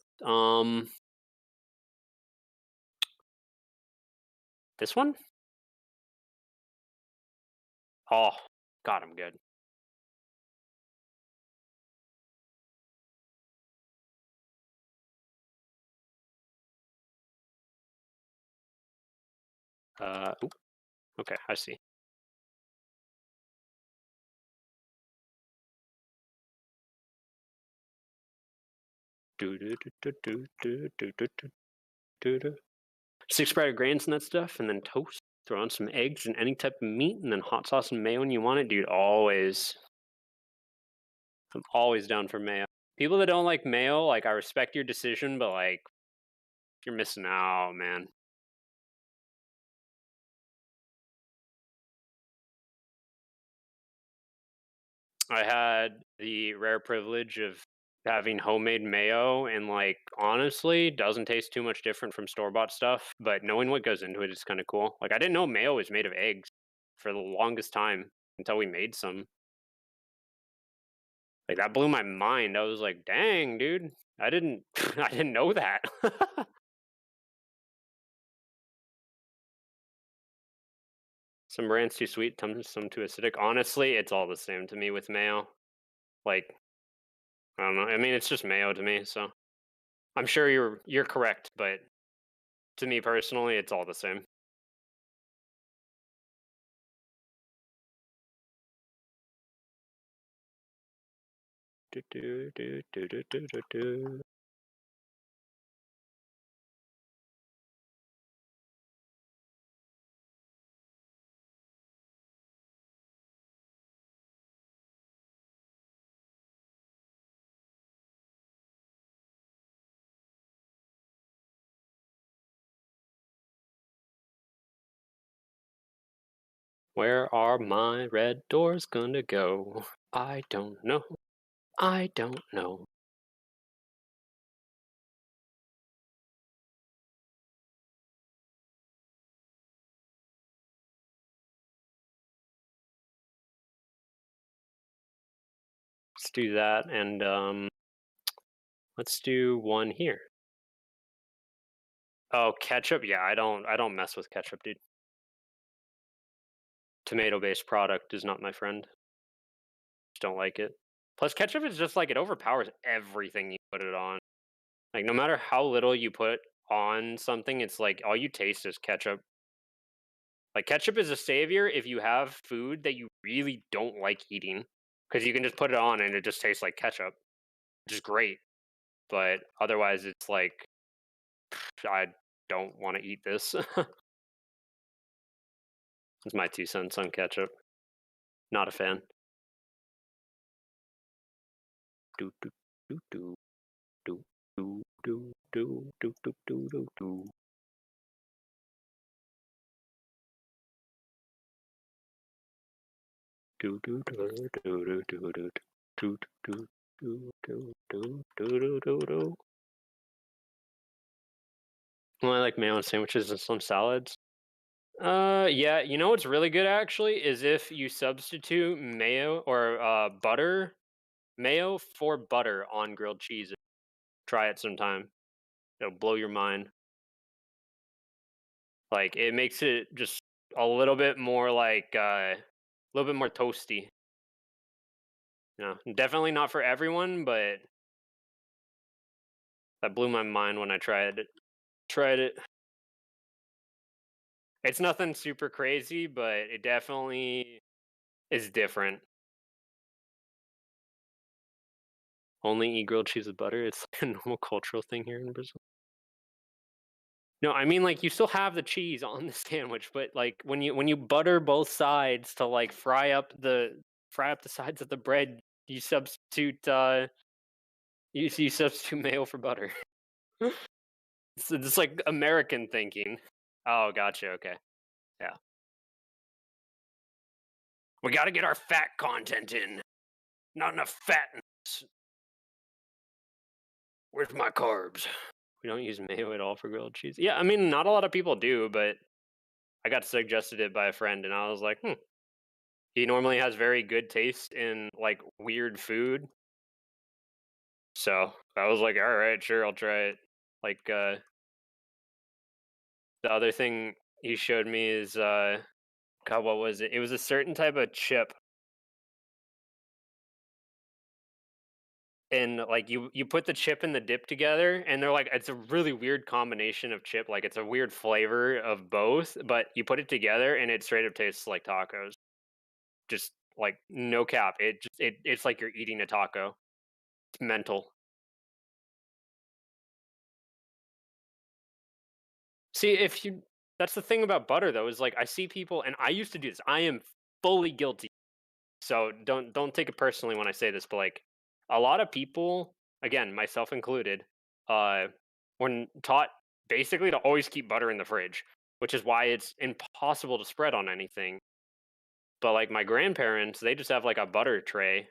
this one. Oh, God, I'm good. Oop, okay, I see. Do do do do do do do do do do. 6 sprouted grains and that stuff, and then toast. Throw on some eggs and any type of meat, and then hot sauce and mayo when you want it, dude. Always. I'm always down for mayo. People that don't like mayo, like I respect your decision, but like you're missing out, man. I had the rare privilege of having homemade mayo, and like honestly doesn't taste too much different from store-bought stuff, but knowing what goes into it is kind of cool. Like I didn't know mayo was made of eggs for the longest time until we made some. Like that blew my mind. I was like, "Dang, dude. I didn't I didn't know that." Some brand's too sweet, some too acidic. Honestly, it's all the same to me with mayo. Like, I don't know. I mean, it's just mayo to me, so I'm sure you're correct, but to me personally, it's all the same. Do, do, do, do, do, do, do, do. Where are my red doors gonna go? I don't know. I don't know. Let's do that, and Let's do one here. Oh, ketchup? Yeah, I don't mess with ketchup, dude. Tomato-based product is not my friend. Just don't like it. Plus, ketchup is just like it overpowers everything you put it on. Like, no matter how little you put on something, it's like all you taste is ketchup. Like, ketchup is a savior if you have food that you really don't like eating, because you can just put it on and it just tastes like ketchup, which is great. But otherwise, it's like, I don't want to eat this. That's my 2 cents on ketchup. Not a fan. Do do do do do do do do do do do do do. Do do do do do do do do do do do do do do do. Well, I like mayo on sandwiches and some salads. Yeah, you know what's really good actually is if you substitute mayo or mayo for butter on grilled cheese. Try it sometime. It'll blow your mind. Like it makes it just a little bit more like a little bit more toasty. You know, definitely not for everyone, but that blew my mind when I tried it. Tried it. It's nothing super crazy, but it definitely is different. Only eat grilled cheese with butter. It's like a normal cultural thing here in Brazil. No, I mean like you still have the cheese on the sandwich, but like when you butter both sides to like fry up the sides of the bread, you substitute you substitute mayo for butter. It's like American thinking. Oh, gotcha. Okay, yeah. We got to get our fat content in. Not enough fat. Where's my carbs? We don't use mayo at all for grilled cheese. Yeah, I mean, not a lot of people do, but I got suggested it by a friend, and I was like, hmm. He normally has very good taste in like weird food, so I was like, all right, sure, I'll try it. Like, the other thing he showed me is, God, what was it? It was a certain type of chip, and like you put the chip and the dip together, and they're like, it's a really weird combination of chip. Like, it's a weird flavor of both, but you put it together, and it straight up tastes like tacos. Just like no cap. It's like you're eating a taco. It's mental. See, if you that's the thing about butter though, is like I see people and I used to do this. I am fully guilty. So don't take it personally when I say this, but like a lot of people, again, myself included, uh were taught basically to always keep butter in the fridge, which is why it's impossible to spread on anything. But like my grandparents, they just have like a butter tray,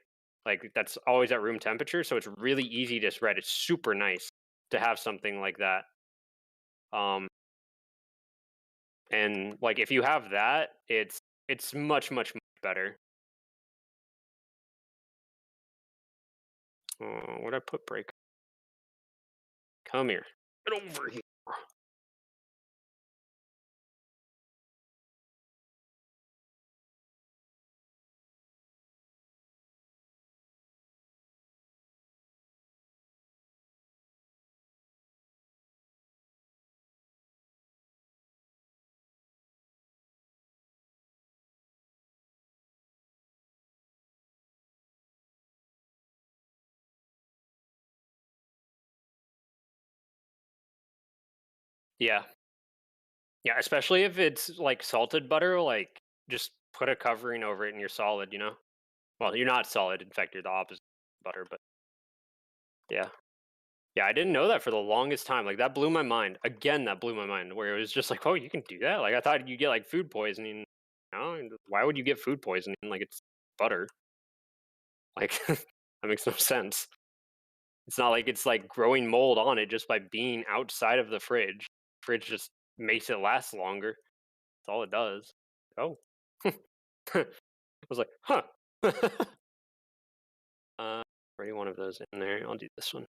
like that's always at room temperature, so it's really easy to spread. It's super nice to have something like that. Um, and like if you have that, it's much better. Where'd I put break? Come here. Get over here. Yeah. Yeah, especially if it's like salted butter, like just put a covering over it and you're solid, you know? Well, you're not solid. In fact, you're the opposite of butter, but yeah. Yeah, I didn't know that for the longest time. Like that blew my mind. Again, that blew my mind where it was just like, "Oh, you can do that?" Like I thought you get like food poisoning. No, why would you get food poisoning? Like it's butter. Like that makes no sense. It's not like it's like growing mold on it just by being outside of the fridge. Fridge just makes it last longer. That's all it does. Oh. I was like, "Huh." Already one of those in there. I'll do this one.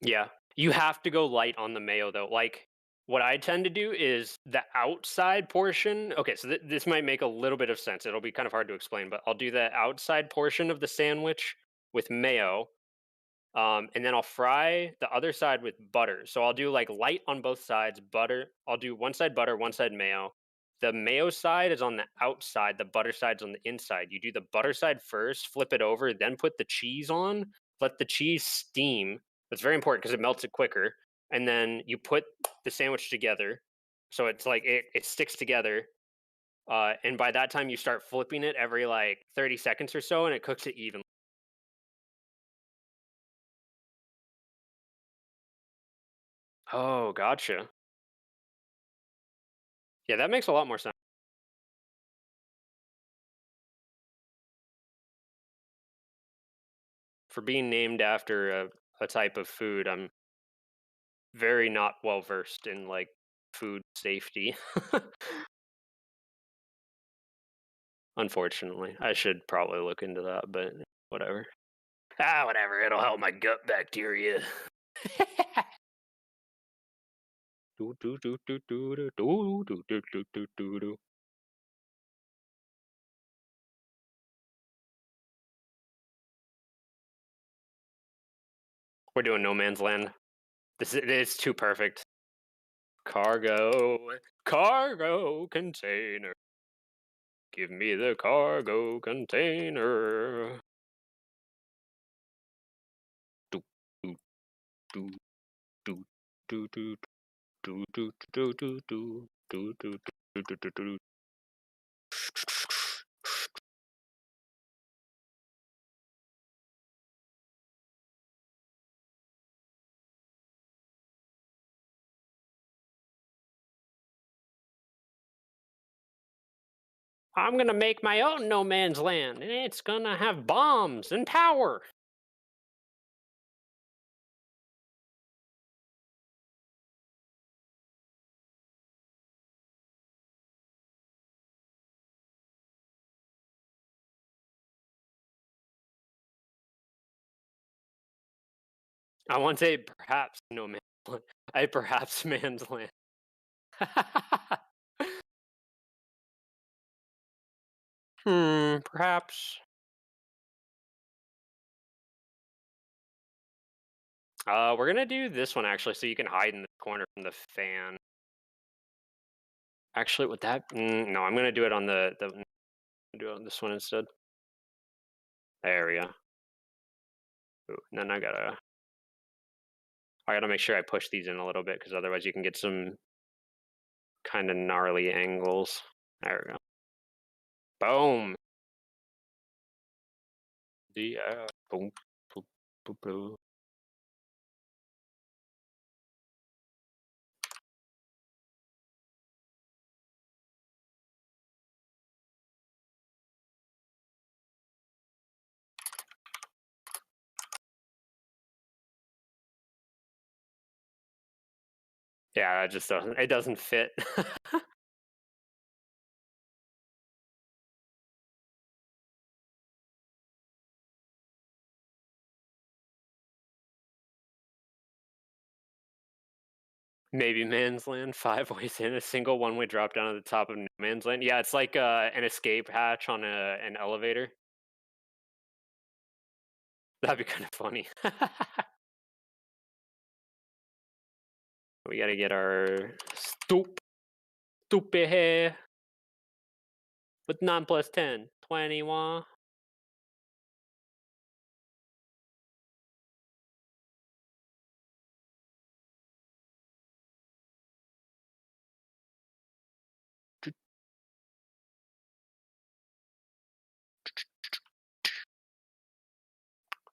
Yeah. You have to go light on the mayo though. Like what I tend to do is the outside portion. Okay, so this might make a little bit of sense. It'll be kind of hard to explain, but I'll do the outside portion of the sandwich with mayo. And then I'll fry the other side with butter. So I'll do like light on both sides, butter. I'll do one side butter, one side mayo. The mayo side is on the outside, the butter side's on the inside. You do the butter side first, flip it over, then put the cheese on, let the cheese steam. That's very important because it melts it quicker. And then you put the sandwich together. So it's like it sticks together. And by that time, you start flipping it every like 30 seconds or so, and it cooks it evenly. Oh, gotcha. Yeah, that makes a lot more sense. For being named after a type of food, I'm very not well versed in like food safety. Unfortunately, I should probably look into that, but whatever. Ah, whatever. It'll help my gut bacteria. Do, do, do, do, do, do, do, do, do, do, do, do, do. We're doing No Man's Land. It's too perfect. Cargo container. Give me the cargo container. Do, do, do, do, do, do, do, do, do, do, do, do, do, do, do, do, do. I'm gonna make my own No Man's Land, and it's gonna have bombs and power. I want a perhaps No Man's Land. A perhaps Man's Land. Perhaps. We're gonna do this one actually, so you can hide in the corner from the fan. Actually, with that, no, I'm gonna do it on do it on this one instead. There we go. Ooh, and then I gotta make sure I push these in a little bit because otherwise you can get some kind of gnarly angles. There we go. Boom. Boom. Boom. Boom. Boom. Yeah, it just doesn't. It doesn't fit. Maybe Man's Land, 5 ways in, a single one-way drop down at the top of No Man's Land. Yeah, it's like an escape hatch on an elevator. That'd be kind of funny. We gotta get our stupid hair with 9 plus 10, 21.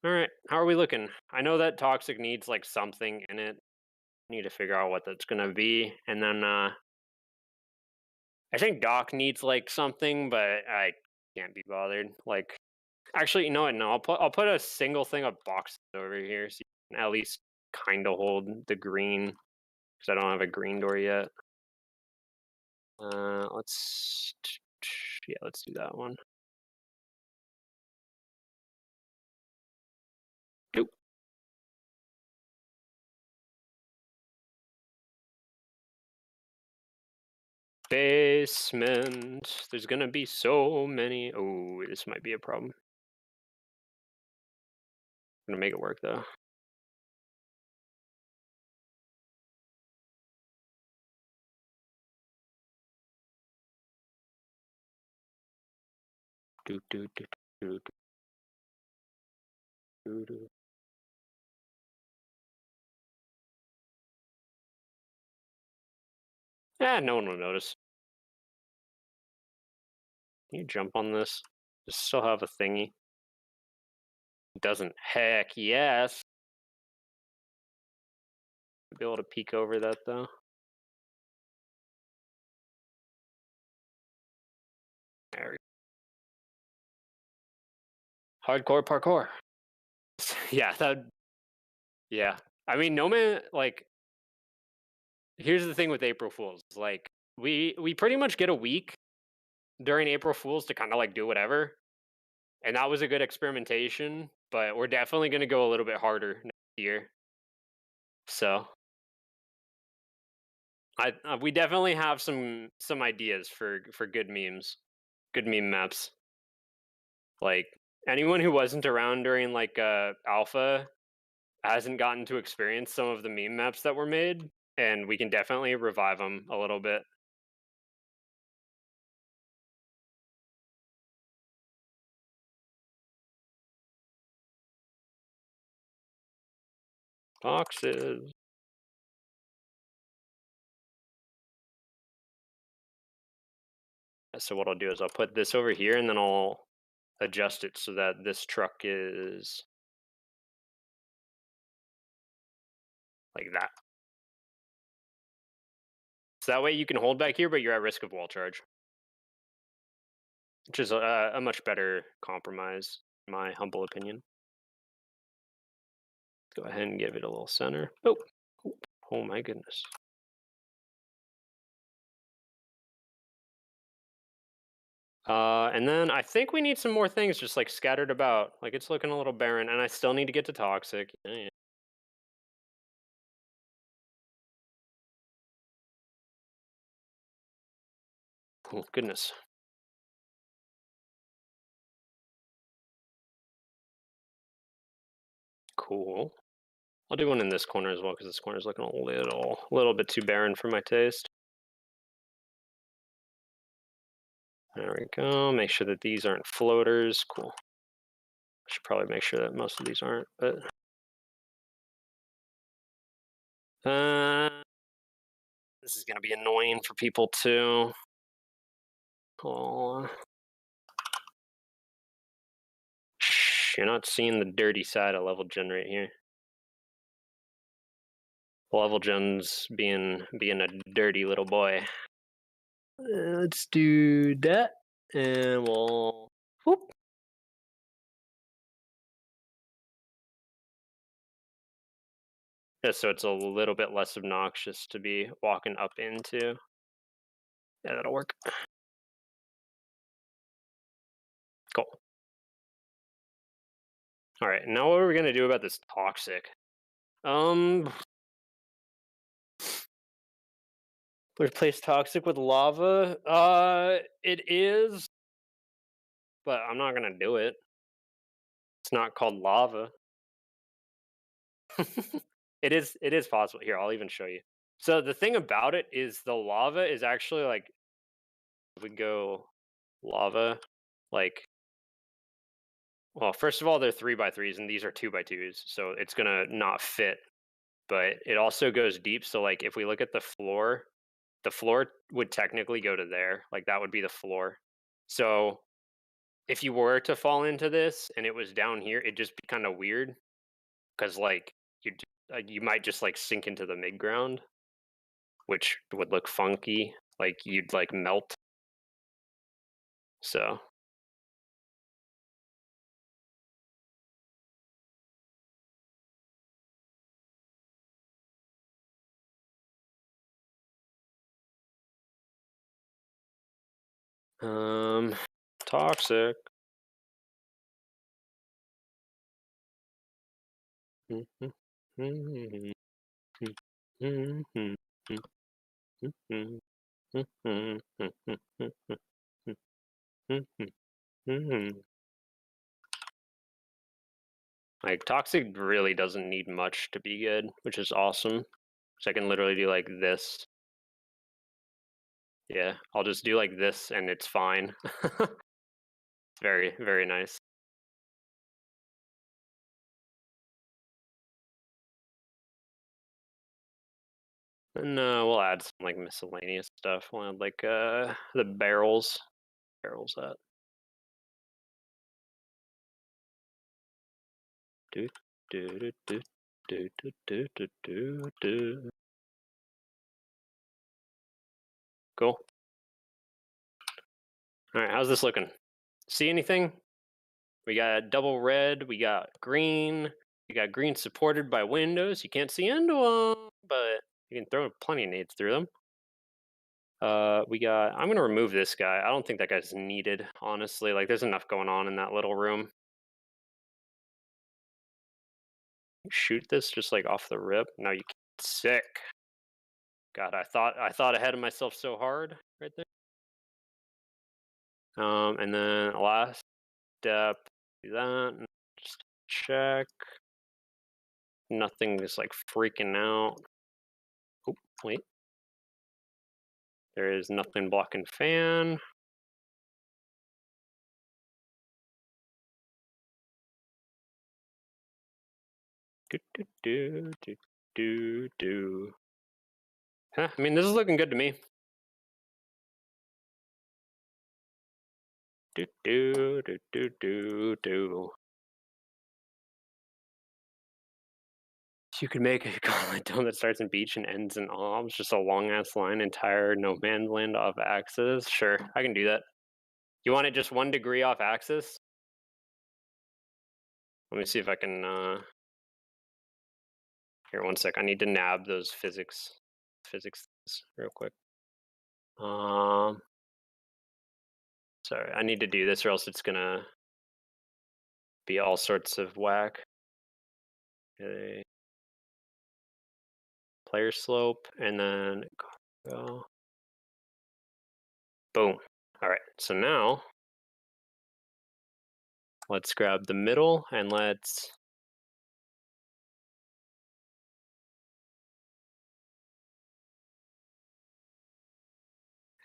All right, how are we looking? I know that toxic needs like something in it. Need to figure out what that's gonna be, and then I think Doc needs like something, but I can't be bothered. Like, actually, you know what? No, I'll put a single thing of boxes over here, so you can at least kind of hold the green because I don't have a green door yet. Let's yeah, let's do that one. Nope. basement. There's gonna be so many. Oh, this might be a problem. I'm gonna make it work though. Do, do, do, do, do, do. No one will notice. Can you jump on this? Does it still have a thingy? It doesn't. Heck yes. Be able to peek over that though. There we go. Hardcore parkour. Yeah, that. Yeah, I mean, no man. Like, here's the thing with April Fools. Like, we pretty much get a week during April Fools to kind of like do whatever, and that was a good experimentation. But we're definitely going to go a little bit harder next year. So, we definitely have some ideas for good memes, good meme maps. Like anyone who wasn't around during like alpha hasn't gotten to experience some of the meme maps that were made, and we can definitely revive them a little bit. Boxes. So what I'll do is I'll put this over here, and then I'll adjust it so that this truck is like that. So that way you can hold back here, but you're at risk of wall charge, which is a much better compromise, in my humble opinion. Go ahead and give it a little center. Oh my goodness. And then I think we need some more things just like scattered about. Like it's looking a little barren, and I still need to get to toxic. Yeah. Oh goodness. Cool. I'll do one in this corner as well because this corner is looking a little bit too barren for my taste. There we go. Make sure that these aren't floaters. Cool. I should probably make sure that most of these aren't, but this is gonna be annoying for people too. Oh. Shh, you're not seeing the dirty side of level gen right here. Level gen's being a dirty little boy. Let's do that, and we'll whoop. Yeah, so it's a little bit less obnoxious to be walking up into. Yeah, that'll work. Cool. All right, now what are we gonna do about this toxic? Replace toxic with lava. It is, but I'm not gonna do it. It's not called lava. It is possible. Here, I'll even show you. So the thing about it is the lava is actually like, if we go lava, like, well, first of all, they're 3x3s and these are 2x2s, so it's gonna not fit. But it also goes deep. So like, if we look at the floor would technically go to there. Like that would be the floor. So if you were to fall into this and it was down here, it'd just be kind of weird because like you might just like sink into the mid ground, which would look funky. Like you'd like melt. So toxic. Like, Toxic really doesn't need much to be good, which is awesome. So I can literally do like this. Yeah, I'll just do like this and it's fine. It's very, very nice. And we'll add some like miscellaneous stuff. We'll add like the barrels. Barrels that. Do do do do do do do do do. Cool. All right, how's this looking? See anything? We got double red. We got green. We got green supported by windows. You can't see into them, but you can throw plenty of nades through them. We got. I'm gonna remove this guy. I don't think that guy's needed, honestly. Like, there's enough going on in that little room. Shoot this just like off the rip. No, you can't. Sick. God, I thought ahead of myself so hard right there. And then last step, do that. And just check. Nothing is like freaking out. Oh, wait. There is nothing blocking fan. Do do do do do do. Huh, I mean, this is looking good to me. Do do do do do do. You could make a gauntlet dome that starts in beach and ends in obs, just a long ass line, entire no man's land off axis. Sure, I can do that. You want it just 1 degree off axis? Let me see if I can. Here, 1 sec. I need to nab those physics things real quick. Sorry, I need to do this or else it's gonna be all sorts of whack. Okay. Player slope, and then go. Boom. All right, so now let's grab the middle and let's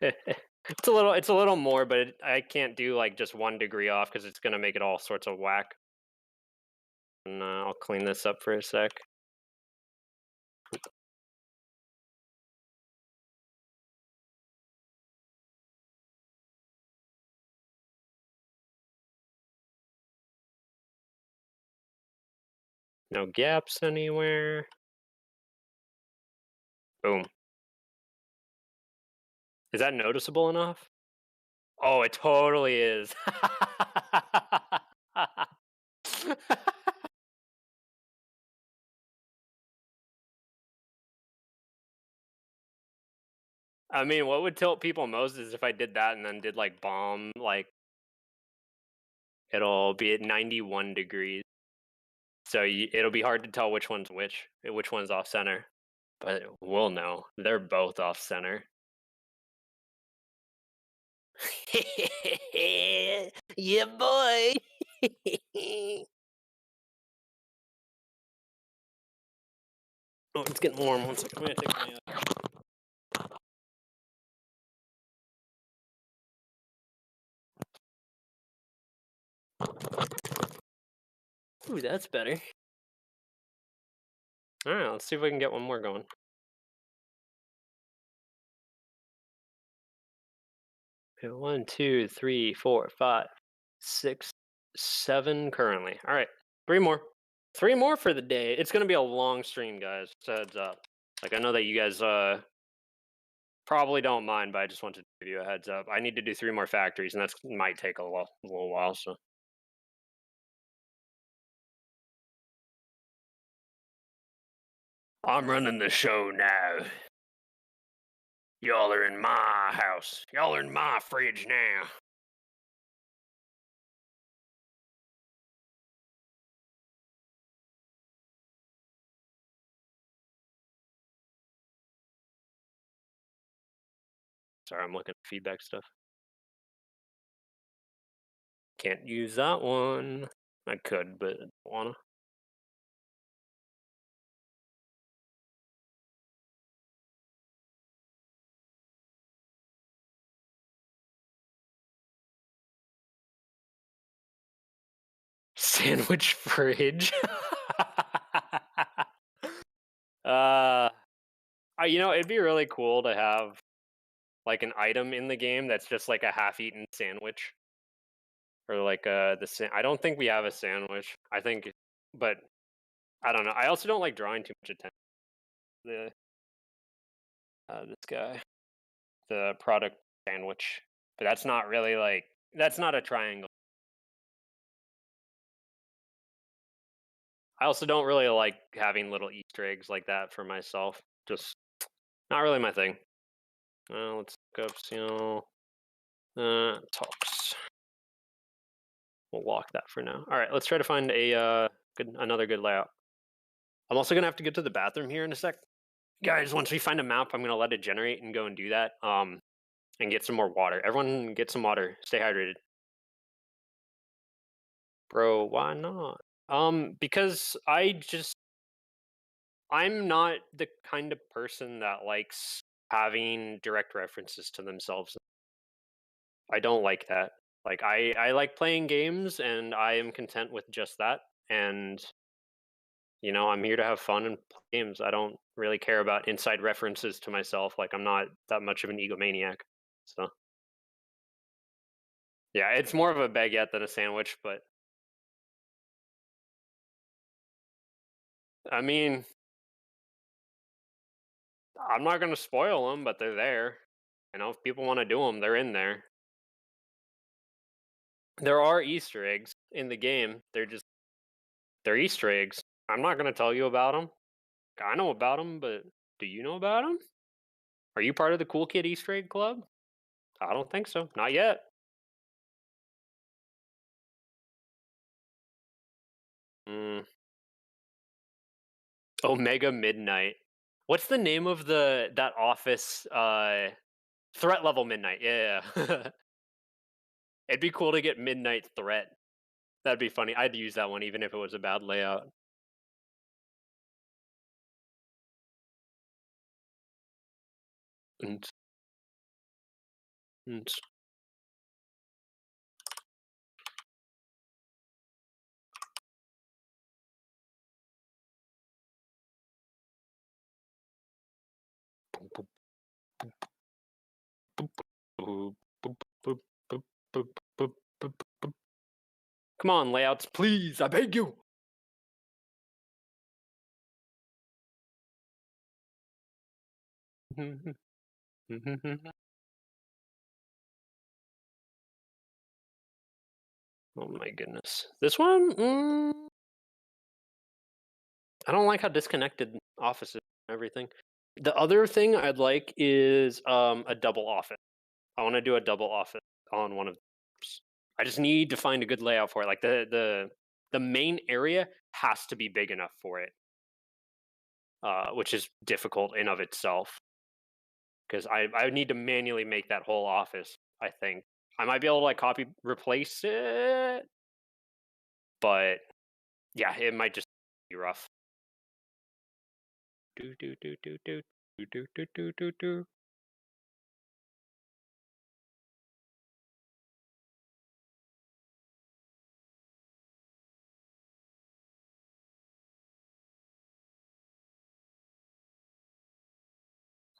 it's a little more, but I can't do like just 1 degree off because it's gonna make it all sorts of whack. And I'll clean this up for a sec. No gaps anywhere. Boom. Is that noticeable enough? Oh, it totally is. I mean, what would tilt people most is if I did that and then did like bomb, like it'll be at 91 degrees. So it'll be hard to tell which one's which one's off center. But we'll know. They're both off center. Yeah, boy. Oh, it's getting warm. 1 second. I'm gonna take my. Ooh, that's better. All right, let's see if we can get one more going. Okay, 1, 2, 3, 4, 5, 6, 7 currently. All right, 3 more. 3 more for the day. It's gonna be a long stream, guys. Just a heads up. Like, I know that you guys probably don't mind, but I just wanted to give you a heads up. I need to do 3 more factories, and that might take a little while. So. I'm running the show now. Y'all are in my house. Y'all are in my fridge now. Sorry, I'm looking at feedback stuff. Can't use that one. I could, but I don't wanna. Sandwich fridge. You know, it'd be really cool to have like an item in the game that's just like a half-eaten sandwich, or like I don't think we have a sandwich. I think, but I don't know. I also don't like drawing too much attention to this guy, the product sandwich. But that's not really like that's not a triangle. I also don't really like having little Easter eggs like that for myself. Just not really my thing. Let's look up, talks. We'll lock that for now. All right, let's try to find another good layout. I'm also gonna have to get to the bathroom here in a sec, guys. Once we find a map, I'm gonna let it generate and go and do that. And get some more water. Everyone, get some water. Stay hydrated, bro. Why not? Because I'm not the kind of person that likes having direct references to themselves. I don't like that. Like I like playing games and I am content with just that. And you know, I'm here to have fun and play games. I don't really care about inside references to myself. Like I'm not that much of an egomaniac. So yeah, it's more of a baguette than a sandwich, but I mean, I'm not gonna spoil them, but they're there. You know, if people want to do them, they're in there. There are Easter eggs in the game. They're Easter eggs. I'm not gonna tell you about them. I know about them, but do you know about them? Are you part of the Cool Kid Easter Egg Club? I don't think so. Not yet. Mm. Omega Midnight. What's the name of that office? Threat level Midnight. Yeah. It'd be cool to get Midnight Threat. That'd be funny. I'd use that one even if it was a bad layout. And, and come on, layouts, please. I beg you. Oh my goodness. This one, I don't like how disconnected office is and everything. The other thing I'd like is a double office. I want to do a double office on one of those. I just need to find a good layout for it. Like the main area has to be big enough for it, which is difficult in of itself. Because I need to manually make that whole office. I think I might be able to like copy replace it, but yeah, it might just be rough. Do do do do do do do do do do do.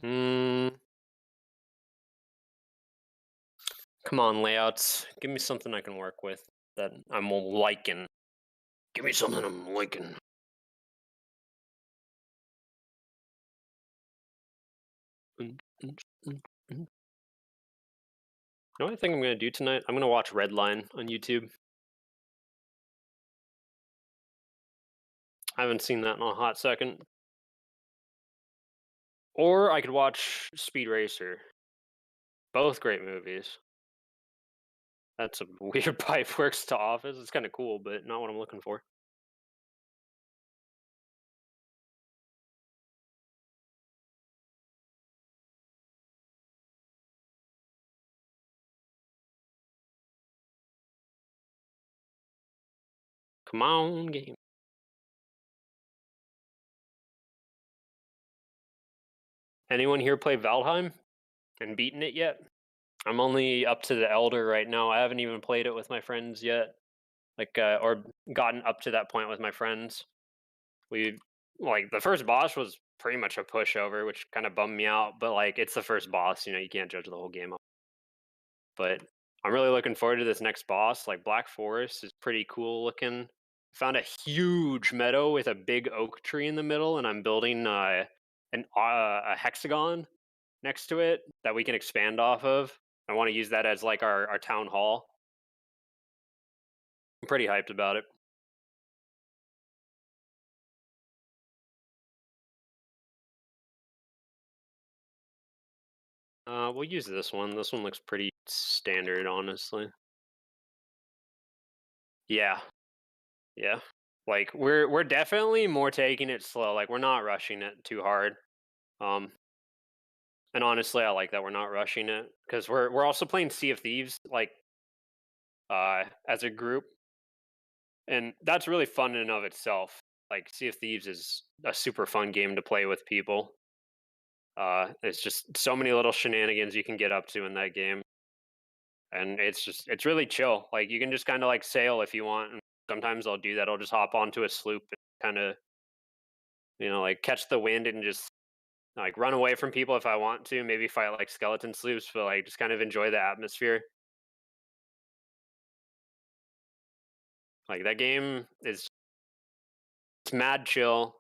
Hmm. Come on, layouts. Give me something I can work with that I'm liking. Give me something I'm liking. You know what I think I'm gonna do tonight? I'm gonna watch Redline on YouTube. I haven't seen that in a hot second. Or I could watch Speed Racer. Both great movies. That's a weird pipe works to Office. It's kind of cool, but not what I'm looking for. Come on, game. Anyone here play Valheim and beaten it yet? I'm only up to the Elder right now. I haven't even played it with my friends yet. Or gotten up to that point with my friends. We the first boss was pretty much a pushover, which kind of bummed me out. But it's the first boss, you can't judge the whole game. But I'm really looking forward to this next boss. Black Forest is pretty cool looking. Found a huge meadow with a big oak tree in the middle, and I'm building a hexagon next to it that we can expand off of. I want to use that as our town hall. I'm pretty hyped about it. We'll use this one. This one looks pretty standard, honestly. Yeah. Yeah. We're definitely more taking it slow. We're not rushing it too hard. And honestly, I like that we're not rushing it because we're also playing Sea of Thieves as a group, and that's really fun in and of itself. Sea of Thieves is a super fun game to play with people. It's just so many little shenanigans you can get up to in that game, and it's really chill. You can just kind of sail if you want. And sometimes I'll do that. I'll just hop onto a sloop and kind of catch the wind and just run away from people if I want to. Maybe fight skeleton sloops, but just kind of enjoy the atmosphere. That game it's mad chill,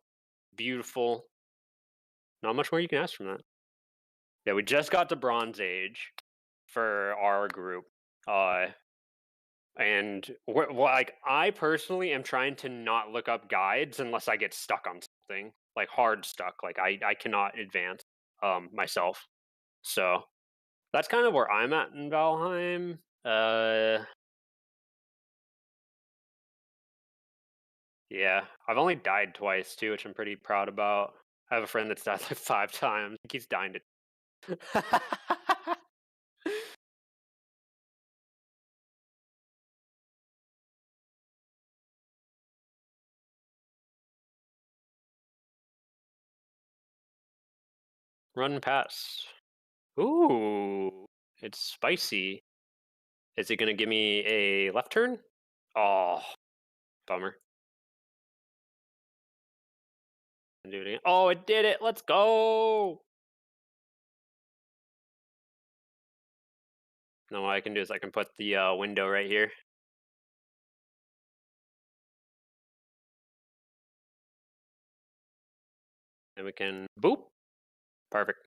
beautiful. Not much more you can ask from that. Yeah, we just got to Bronze Age for our group. And I personally am trying to not look up guides unless I get stuck on something. Hard stuck. I cannot advance myself. So that's kind of where I'm at in Valheim. Yeah, I've only died twice too, which I'm pretty proud about. I have a friend that's died 5 times. He keeps dying to. Run past. Ooh, it's spicy. Is it gonna give me a left turn? Oh, bummer. Do it again. Oh, it did it. Let's go. Now what I can do is I can put the window right here. And we can boop. Perfect.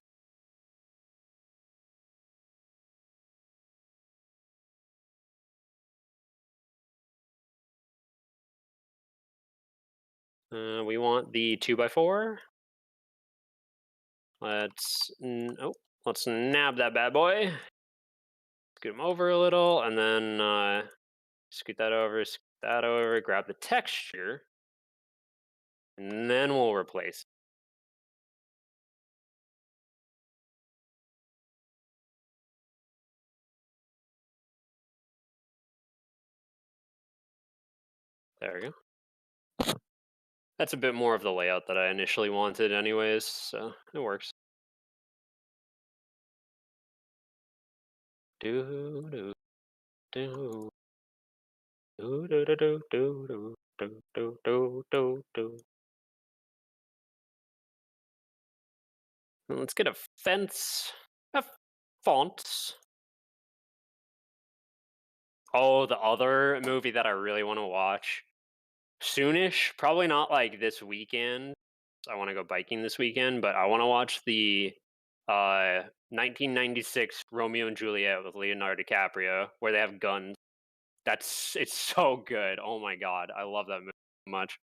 We want the 2x4. Let's nab that bad boy. Scoot him over a little, and then scoot that over, grab the texture, and then we'll replace. There we go. That's a bit more of the layout that I initially wanted anyways, so it works. Do do do do do do do do do do do do do. Let's get a fence. A font. Oh, the other movie that I really want to watch soonish, probably not this weekend. I want to go biking this weekend, but I want to watch the 1996 Romeo and Juliet with Leonardo DiCaprio, where they have guns. It's so good. Oh my god, I love that movie so much.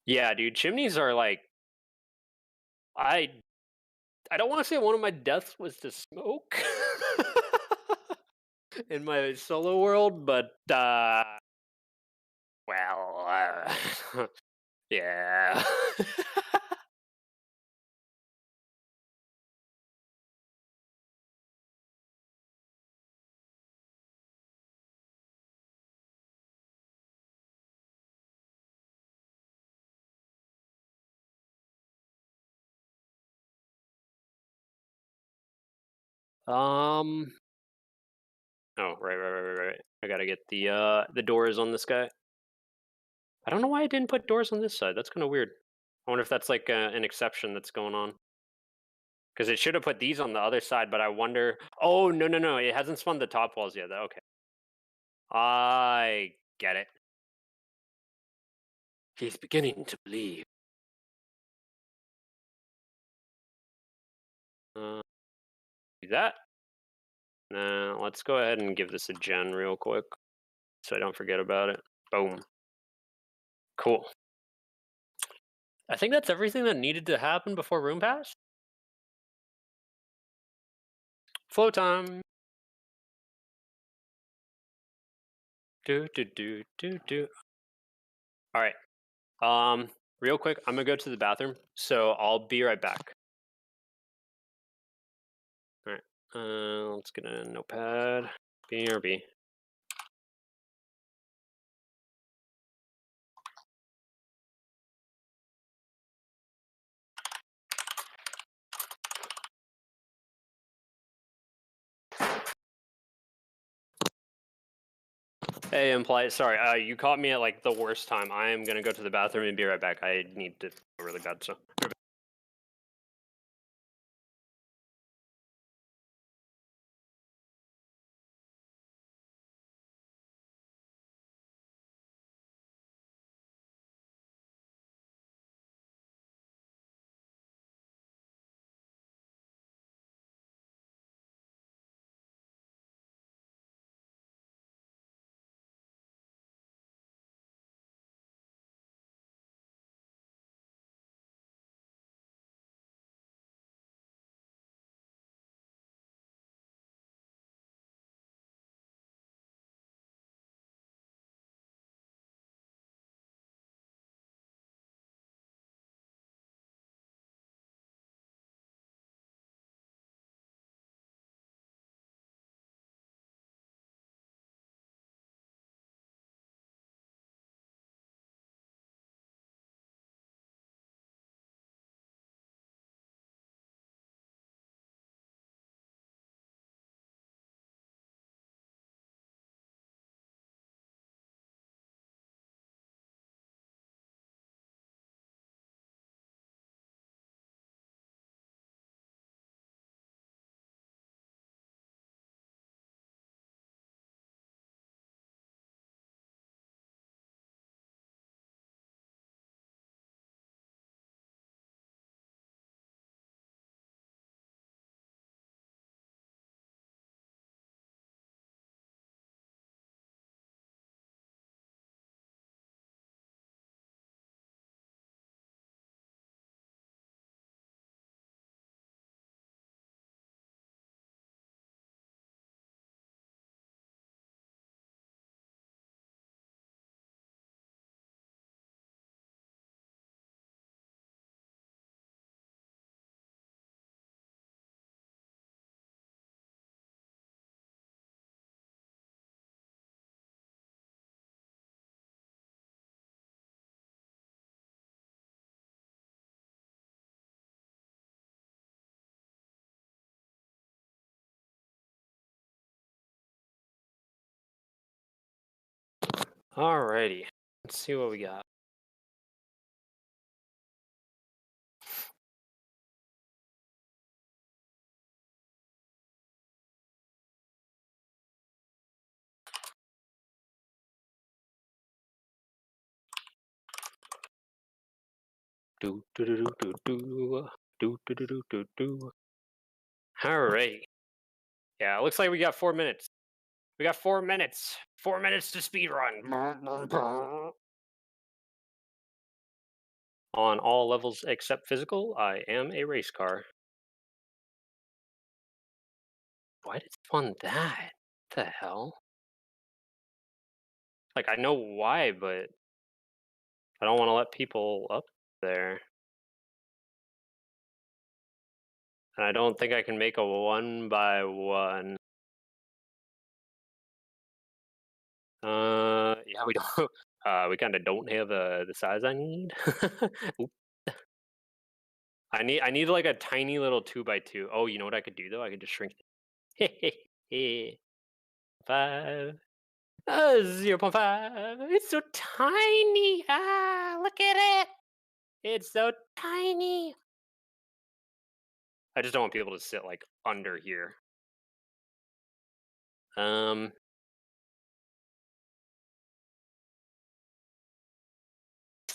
Yeah, dude, chimneys are I don't want to say one of my deaths was to smoke in my solo world, but well, yeah. Oh, right. I gotta get the doors on this guy. I don't know why I didn't put doors on this side. That's kind of weird. I wonder if that's like an exception that's going on. Because it should have put these on the other side, but I wonder. Oh no! It hasn't spun the top walls yet. Okay, I get it. He's beginning to believe. Do that. Now let's go ahead and give this a gen real quick, so I don't forget about it. Boom. Cool. I think that's everything that needed to happen before room pass. Flow time. Do. All right. Real quick, I'm gonna go to the bathroom, so I'll be right back. All right. Let's get a notepad. BRB. Hey, Implied. Sorry, you caught me at like the worst time. I am gonna go to the bathroom and be right back. I need to go really bad. So. Alrighty. Let's see what we got. Alrighty. Yeah, it looks like we got 4 minutes. We got 4 minutes. 4 minutes to speed run. On all levels except physical, I am a race car. Why did it spawn that? What the hell? Like, I know why, but I don't want to let people up there. And I don't think I can make a 1x1. Yeah, we don't. We kind of don't have the size I need. Oop. I need like a tiny little 2x2. Oh, you know what I could do though? I could just shrink it. 5. 0.5. It's so tiny. Ah, look at it. It's so tiny. I just don't want people to sit like under here.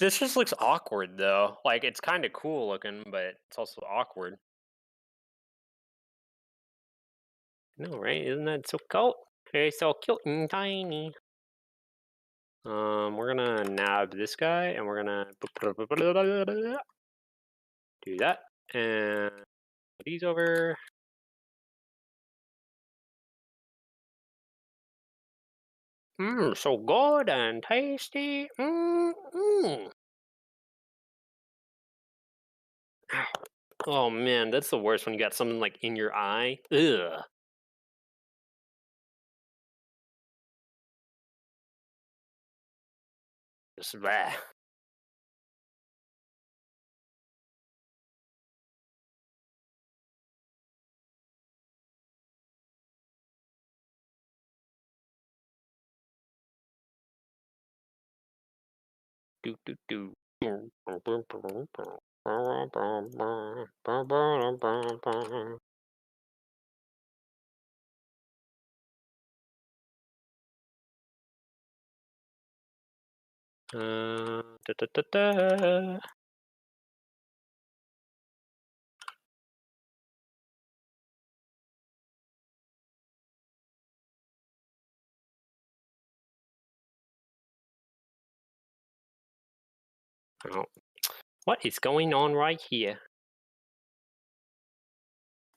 This just looks awkward though. Like it's kind of cool looking, but it's also awkward. No, right? Isn't that so cute? It's so cute and tiny. We're gonna nab this guy, and we're gonna do that, and put these over. So good and tasty. Oh man, that's the worst when you got something like in your eye. Ugh. Just blah. Do do do. Da, da, da, da. Oh. What is going on right here?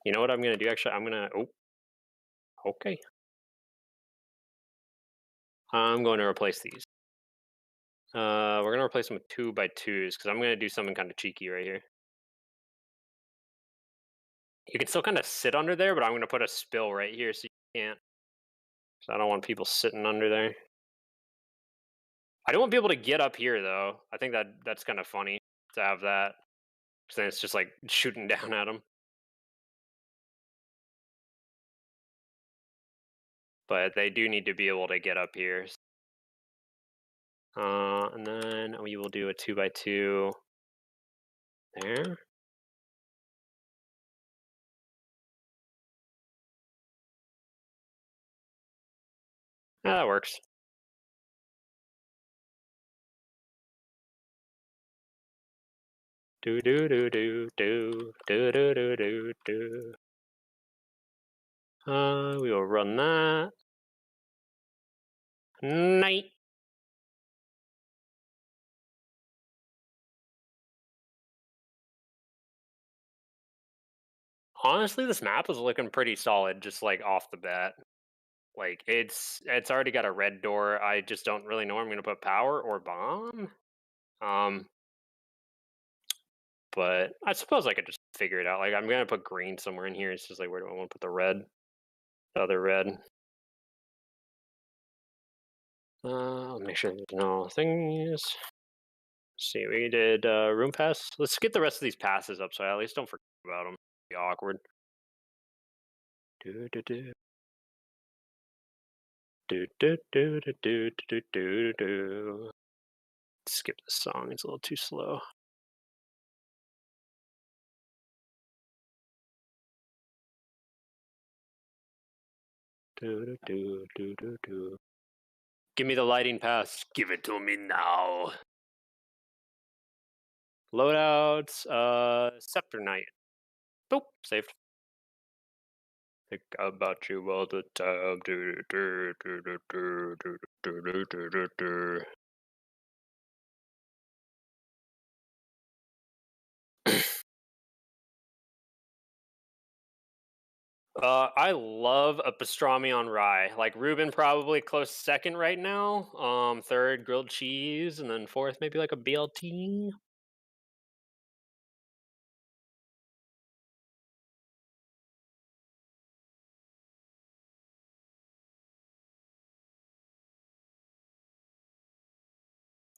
You know what I'm gonna do? Actually, I'm gonna. Oh, okay. I'm going to replace these. We're gonna replace them with 2x2s because I'm gonna do something kind of cheeky right here. You can still kind of sit under there, but I'm gonna put a spill right here so you can't. So I don't want people sitting under there. I don't want people to get up here though. I think that's kind of funny to have that. Because then it's just like shooting down at them. But they do need to be able to get up here. And then we will do a 2x2 there. Yeah, that works. Do do do do do do do do do do. We will run that. Night. Honestly, this map is looking pretty solid, just like off the bat. Like it's already got a red door. I just don't really know where I'm gonna put power or bomb. But I suppose I could just figure it out. Like I'm gonna put green somewhere in here. It's just like where do I want to put the red? The other red. I'll make sure there's no things. See, we did room pass. Let's get the rest of these passes up so I at least don't forget about them. Be awkward. Do do do. Do do do do do do do do. Skip this song. It's a little too slow. Do do do do do do. Give me the lighting pass. Give it to me now. Loadouts. Scepter Knight. Boop. Saved. Think about you all the time. Do, do, do, do, do, do, do, do, do, do, do. I love a pastrami on rye. Like Reuben probably close second right now. Third grilled cheese, and then fourth maybe like a BLT.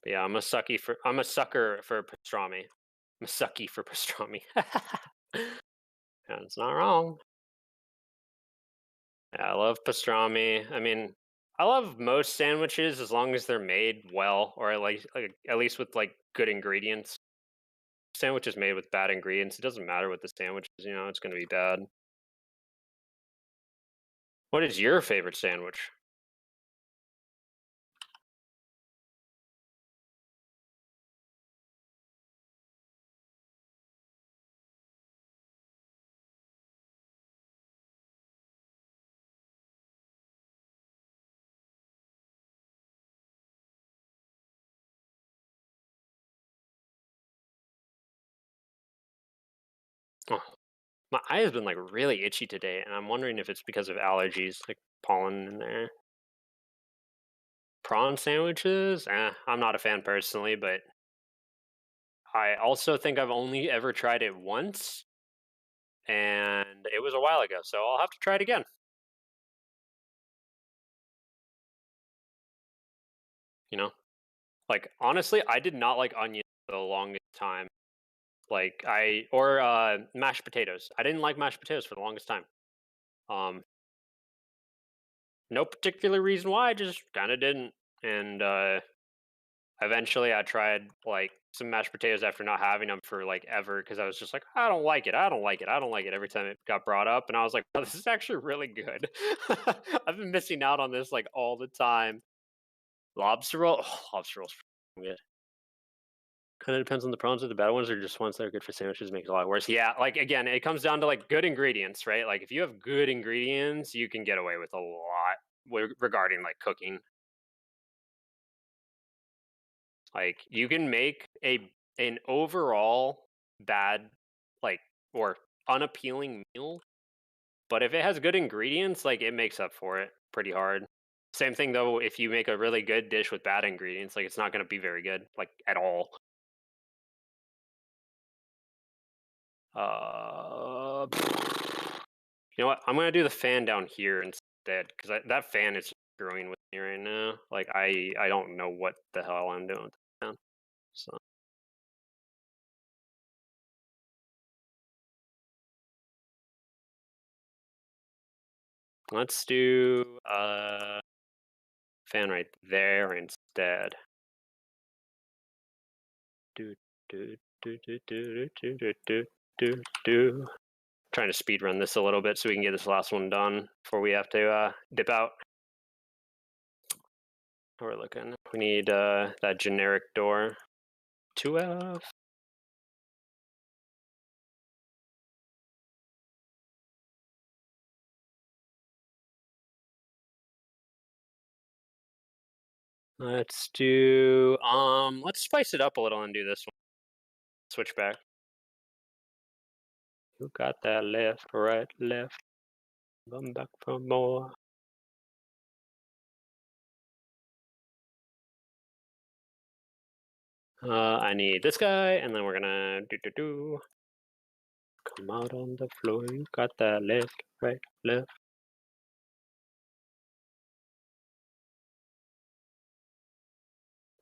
But yeah, I'm a sucker for pastrami. I'm a sucky for pastrami. Yeah, it's not wrong. Yeah, I love pastrami. I mean, I love most sandwiches as long as they're made well, or at least with like good ingredients. Sandwiches made with bad ingredients, it doesn't matter what the sandwich is. You know, it's going to be bad. What is your favorite sandwich? Oh, my eye has been like really itchy today, and I'm wondering if it's because of allergies, like pollen in there. Prawn sandwiches? I'm not a fan personally, but I also think I've only ever tried it once, and it was a while ago, so I'll have to try it again. You know, like honestly, I did not like onions for the longest time. Like mashed potatoes. I didn't like mashed potatoes for the longest time. Um, no particular reason why, I just kind of didn't. And eventually, I tried like some mashed potatoes after not having them for like ever because I was just like, I don't like it. I don't like it. I don't like it every time it got brought up. And I was like, oh, this is actually really good. I've been missing out on this like all the time. Lobster roll, lobster rolls good. Kind of depends on the prawns or the bad ones, or just ones that are good for sandwiches make it a lot worse. Yeah, like again, it comes down to like good ingredients, right? Like if you have good ingredients, you can get away with a lot regarding like cooking. Like you can make an overall bad, like, or unappealing meal, but if it has good ingredients, like it makes up for it pretty hard. Same thing though, if you make a really good dish with bad ingredients, like it's not going to be very good, like at all. You know what? I'm gonna do the fan down here instead because that fan is screwing with me right now. Like I don't know what the hell I'm doing with the fan. So let's do fan right there instead. Do do do do do do do do do do. Trying to speed run this a little bit so we can get this last one done before we have to dip out. We're looking. We need that generic door. 2F. Let's do let's spice it up a little and do this one. Switch back. You got that left, right, left. Come back for more. I need this guy, and then we're gonna do. Come out on the floor. You got that left, right, left.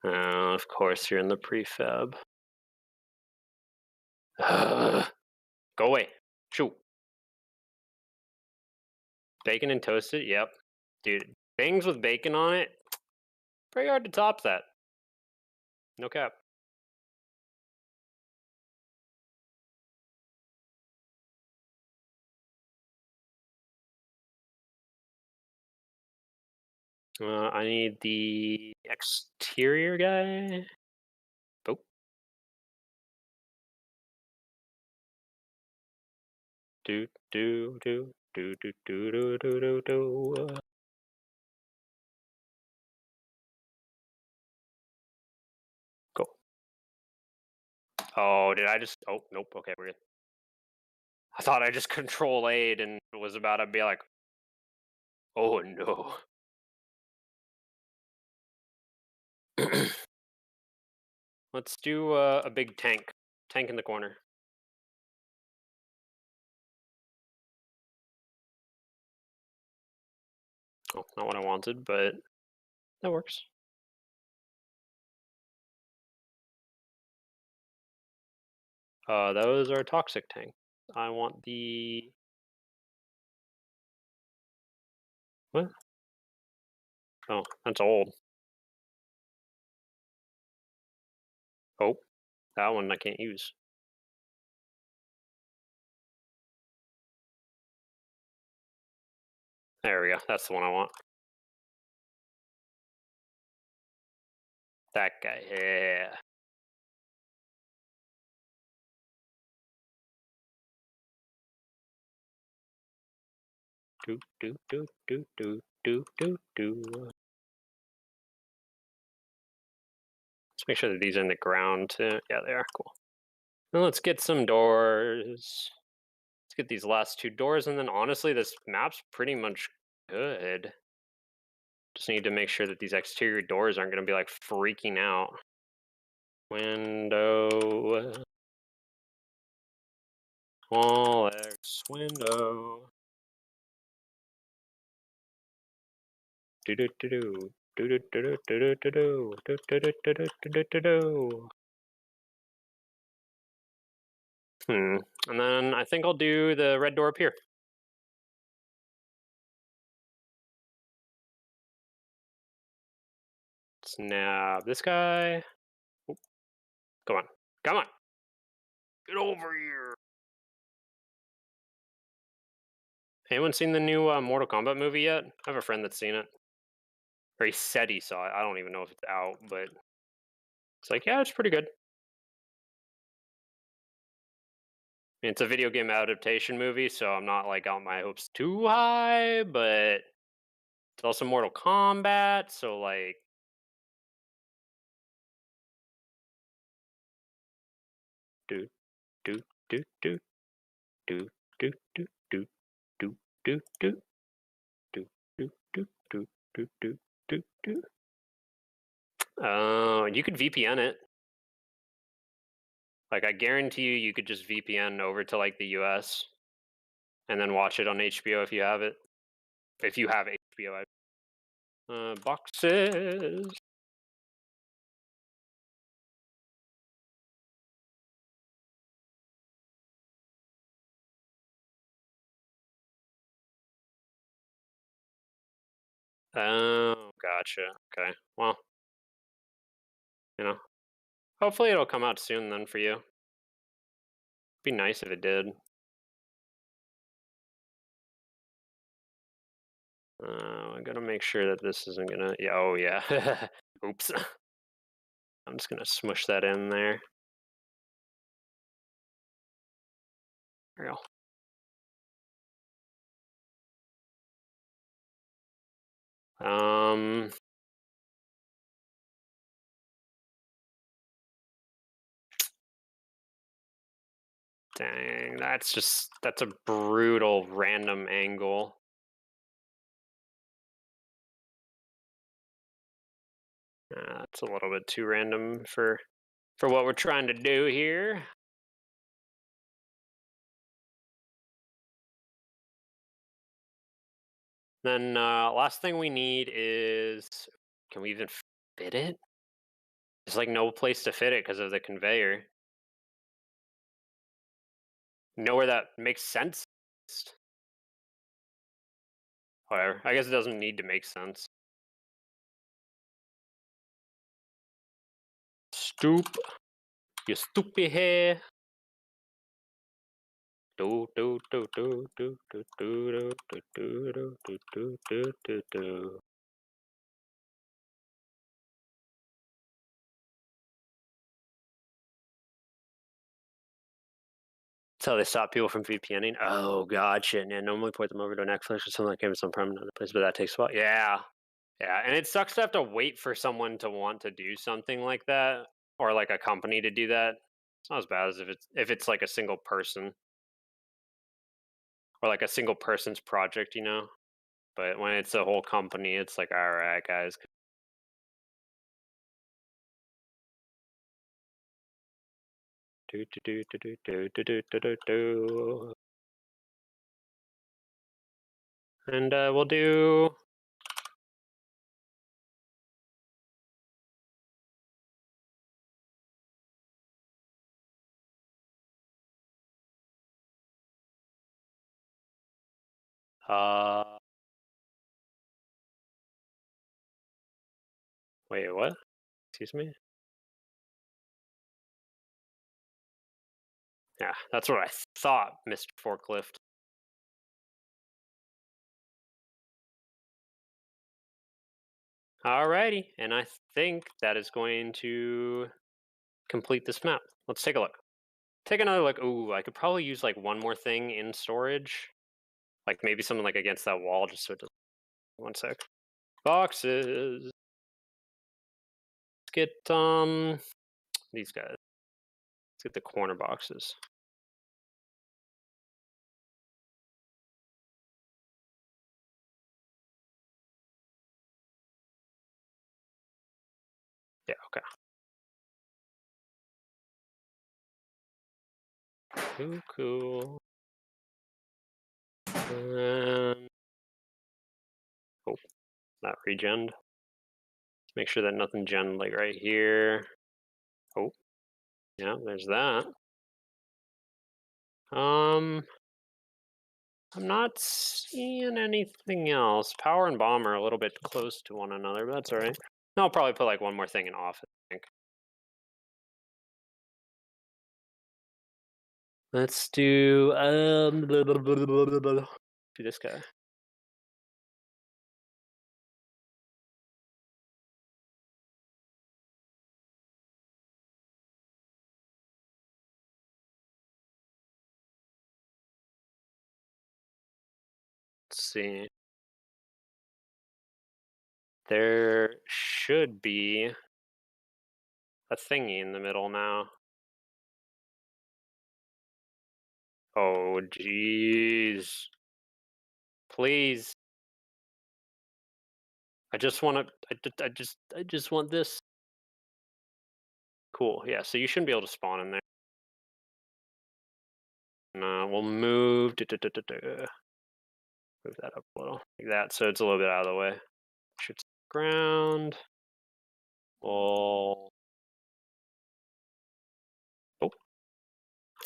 Of course, you're in the prefab. Go away. Shoot. Bacon and toasted? Yep. Dude, things with bacon on it, pretty hard to top that. No cap. I need the exterior guy. Oh. Do do do do do do do do do do. Go. Oh, did I just? Oh, nope. Okay, we're good. I thought I just control A'd and was about to be like, oh no. Let's do a big tank. Tank in the corner. Oh, not what I wanted, but that works. Those are toxic tank. I want the What? Oh, that's old. Oh, that one I can't use. There we go. That's the one I want. That guy. Yeah. Do do do do do do do do. Let's make sure that these are in the ground too. Yeah, they are. Cool. Now let's get some doors. Let's get these last two doors, and then honestly, this map's pretty much good. Just need to make sure that these exterior doors aren't going to be like freaking out. Window. Wall X window. Do do do do. Do do do do do do do do do do do do do do. And then I think I'll do the red door up here. Snap this guy. Oh, come on. Come on. Get over here. Anyone seen the new Mortal Kombat movie yet? I have a friend that's seen it. Or he said he saw it. I don't even know if it's out, but it's like, yeah, it's pretty good. It's a video game adaptation movie, so I'm not like got my hopes too high, but it's also Mortal Kombat, so like do do do do do do do do do do do do do do do do do do do. You could VPN it. Like I guarantee you could just VPN over to like the US and then watch it on HBO if you have it. If you have HBO. Boxes. Oh, gotcha. Okay. Well, you know, hopefully it'll come out soon then for you. Be nice if it did. I gotta make sure that this isn't gonna. Yeah. Oh yeah. Oops. I'm just gonna smush that in there. There we go. Dang, that's a brutal random angle. It's a little bit too random for what we're trying to do here. Then last thing we need is, can we even fit it? There's like no place to fit it because of the conveyor. Nowhere that makes sense. Whatever. I guess it doesn't need to make sense. Stoop. You stupid hair. Do do do do do do do do do do do do do do do. That's how they stop people from VPNing. Oh, gotcha. And normally port them over to Netflix or something like Amazon Prime in another place, but that takes a while. Yeah. Yeah. And it sucks to have to wait for someone to want to do something like that or like a company to do that. It's not as bad as if it's like a single person or like a single person's project, you know? But when it's a whole company, it's like, all right, guys. Do, do, do, do, do, do, do, do, do, do. And we'll do. Wait, what? Excuse me? Yeah, that's what I thought, Mr. Forklift. Alrighty, and I think that is going to complete this map. Let's take a look. Take another look. Ooh, I could probably use like one more thing in storage. Like maybe something like against that wall just so it doesn't. One sec. Boxes. Let's get these guys. Let's get the corner boxes. Yeah, okay. Cool. Oh, not regened. Make sure that nothing gen like right here. Oh, yeah, there's that. I'm not seeing anything else. Power and bomb are a little bit close to one another, but that's all right. No, I'll probably put like one more thing in off, I think. Let's do do this guy. Let's see. There should be a thingy in the middle now. Oh, jeez. Please. I just want to. I just want this. Cool. Yeah. So you shouldn't be able to spawn in there. No, we'll move. Move that up a little, like that, so it's a little bit out of the way. Shoots ground. We'll. Oh.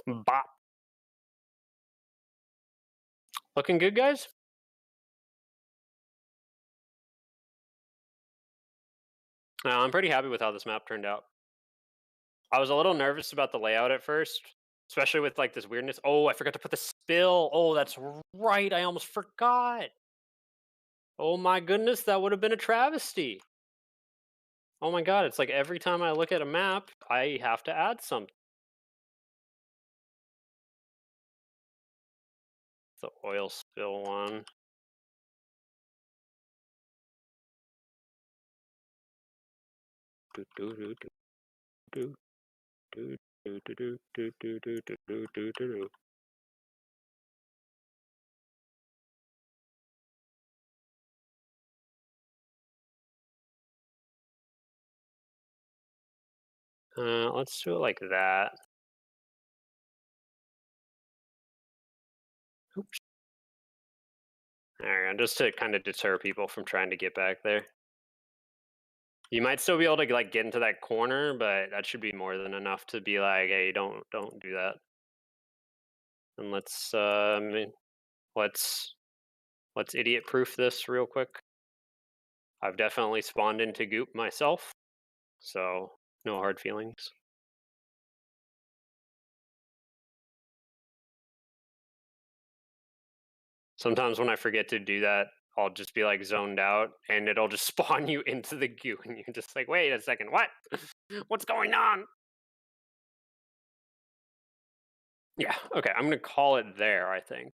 Bop. Looking good, guys. I'm pretty happy with how this map turned out. I was a little nervous about the layout at first, especially with like this weirdness. Oh, I forgot to put the spill. Oh, that's right. I almost forgot. Oh my goodness, that would have been a travesty. Oh my god, it's like every time I look at a map, I have to add something. The oil spill one. Do, do, do, do, do, do, do, do, do, do, do, do, do, do, do. Let's do it like that. Oops. There we go, just to kind of deter people from trying to get back there. You might still be able to like get into that corner, but that should be more than enough to be like, hey, don't do that. And let's let's idiot proof this real quick. I've definitely spawned into goop myself, so no hard feelings. Sometimes when I forget to do that, I'll just be like zoned out and it'll just spawn you into the goo and you're just like, wait a second, what? What's going on? Yeah, okay, I'm gonna call it there, I think.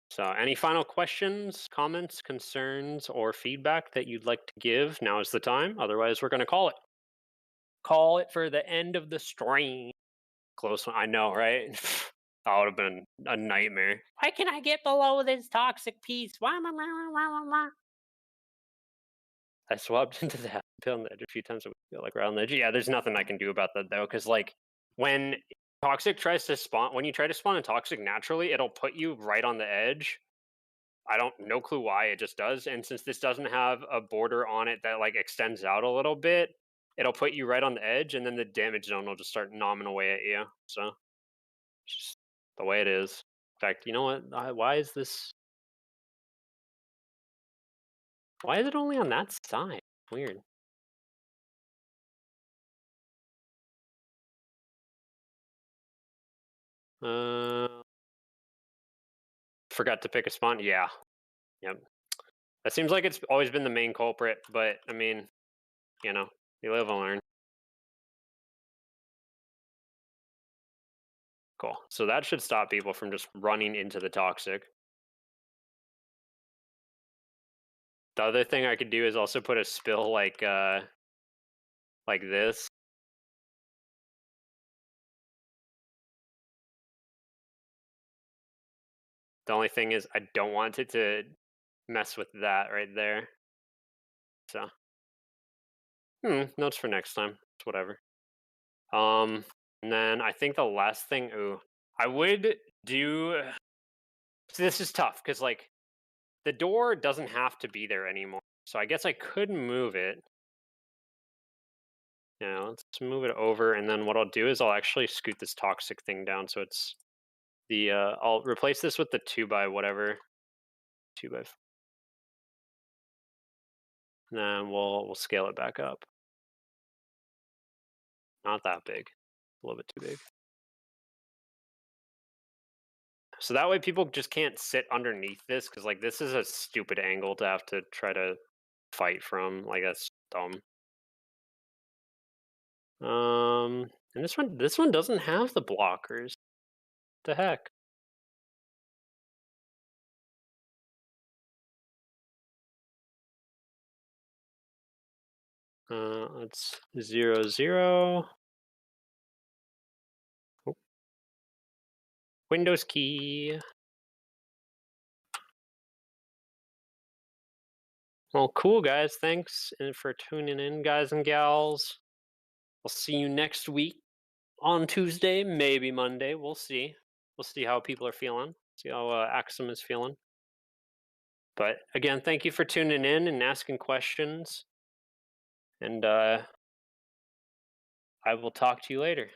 So any final questions, comments, concerns, or feedback that you'd like to give? Now is the time. Otherwise, we're gonna call it. Call it for the end of the stream. Close one, I know, right? That would have been a nightmare. Why can I get below this toxic piece? Why? I swapped into that on the edge a few times. I feel like around the edge. Yeah, there's nothing I can do about that though, because like when toxic tries to spawn, when you try to spawn in toxic naturally, it'll put you right on the edge. I don't no clue why, it just does. And since this doesn't have a border on it that like extends out a little bit, it'll put you right on the edge, and then the damage zone will just start nomming away at you. So it's just the way it is. In fact, you know what? Why is this? Why is it only on that side? Weird. Forgot to pick a spawn. Yeah. Yep. That seems like it's always been the main culprit, but I mean, you know, you live and learn. Cool. So that should stop people from just running into the toxic. The other thing I could do is also put a spill like this. The only thing is I don't want it to mess with that right there. So notes for next time. It's whatever. And then I think the last thing, I would do. So this is tough because like the door doesn't have to be there anymore. So I guess I could move it. Yeah, let's move it over, and then what I'll do is I'll actually scoot this toxic thing down so it's the I'll replace this with the 2x whatever. 2x. Then we'll scale it back up. Not that big. A little bit too big. So that way people just can't sit underneath this because like this is a stupid angle to have to try to fight from. Like that's dumb. And this one doesn't have the blockers. What the heck? Let's 0, 0. Oh. Windows key. Well, cool, guys. Thanks for tuning in, guys and gals. I'll see you next week on Tuesday, maybe Monday. We'll see. We'll see how people are feeling. See how Axum is feeling. But again, thank you for tuning in and asking questions. And I will talk to you later.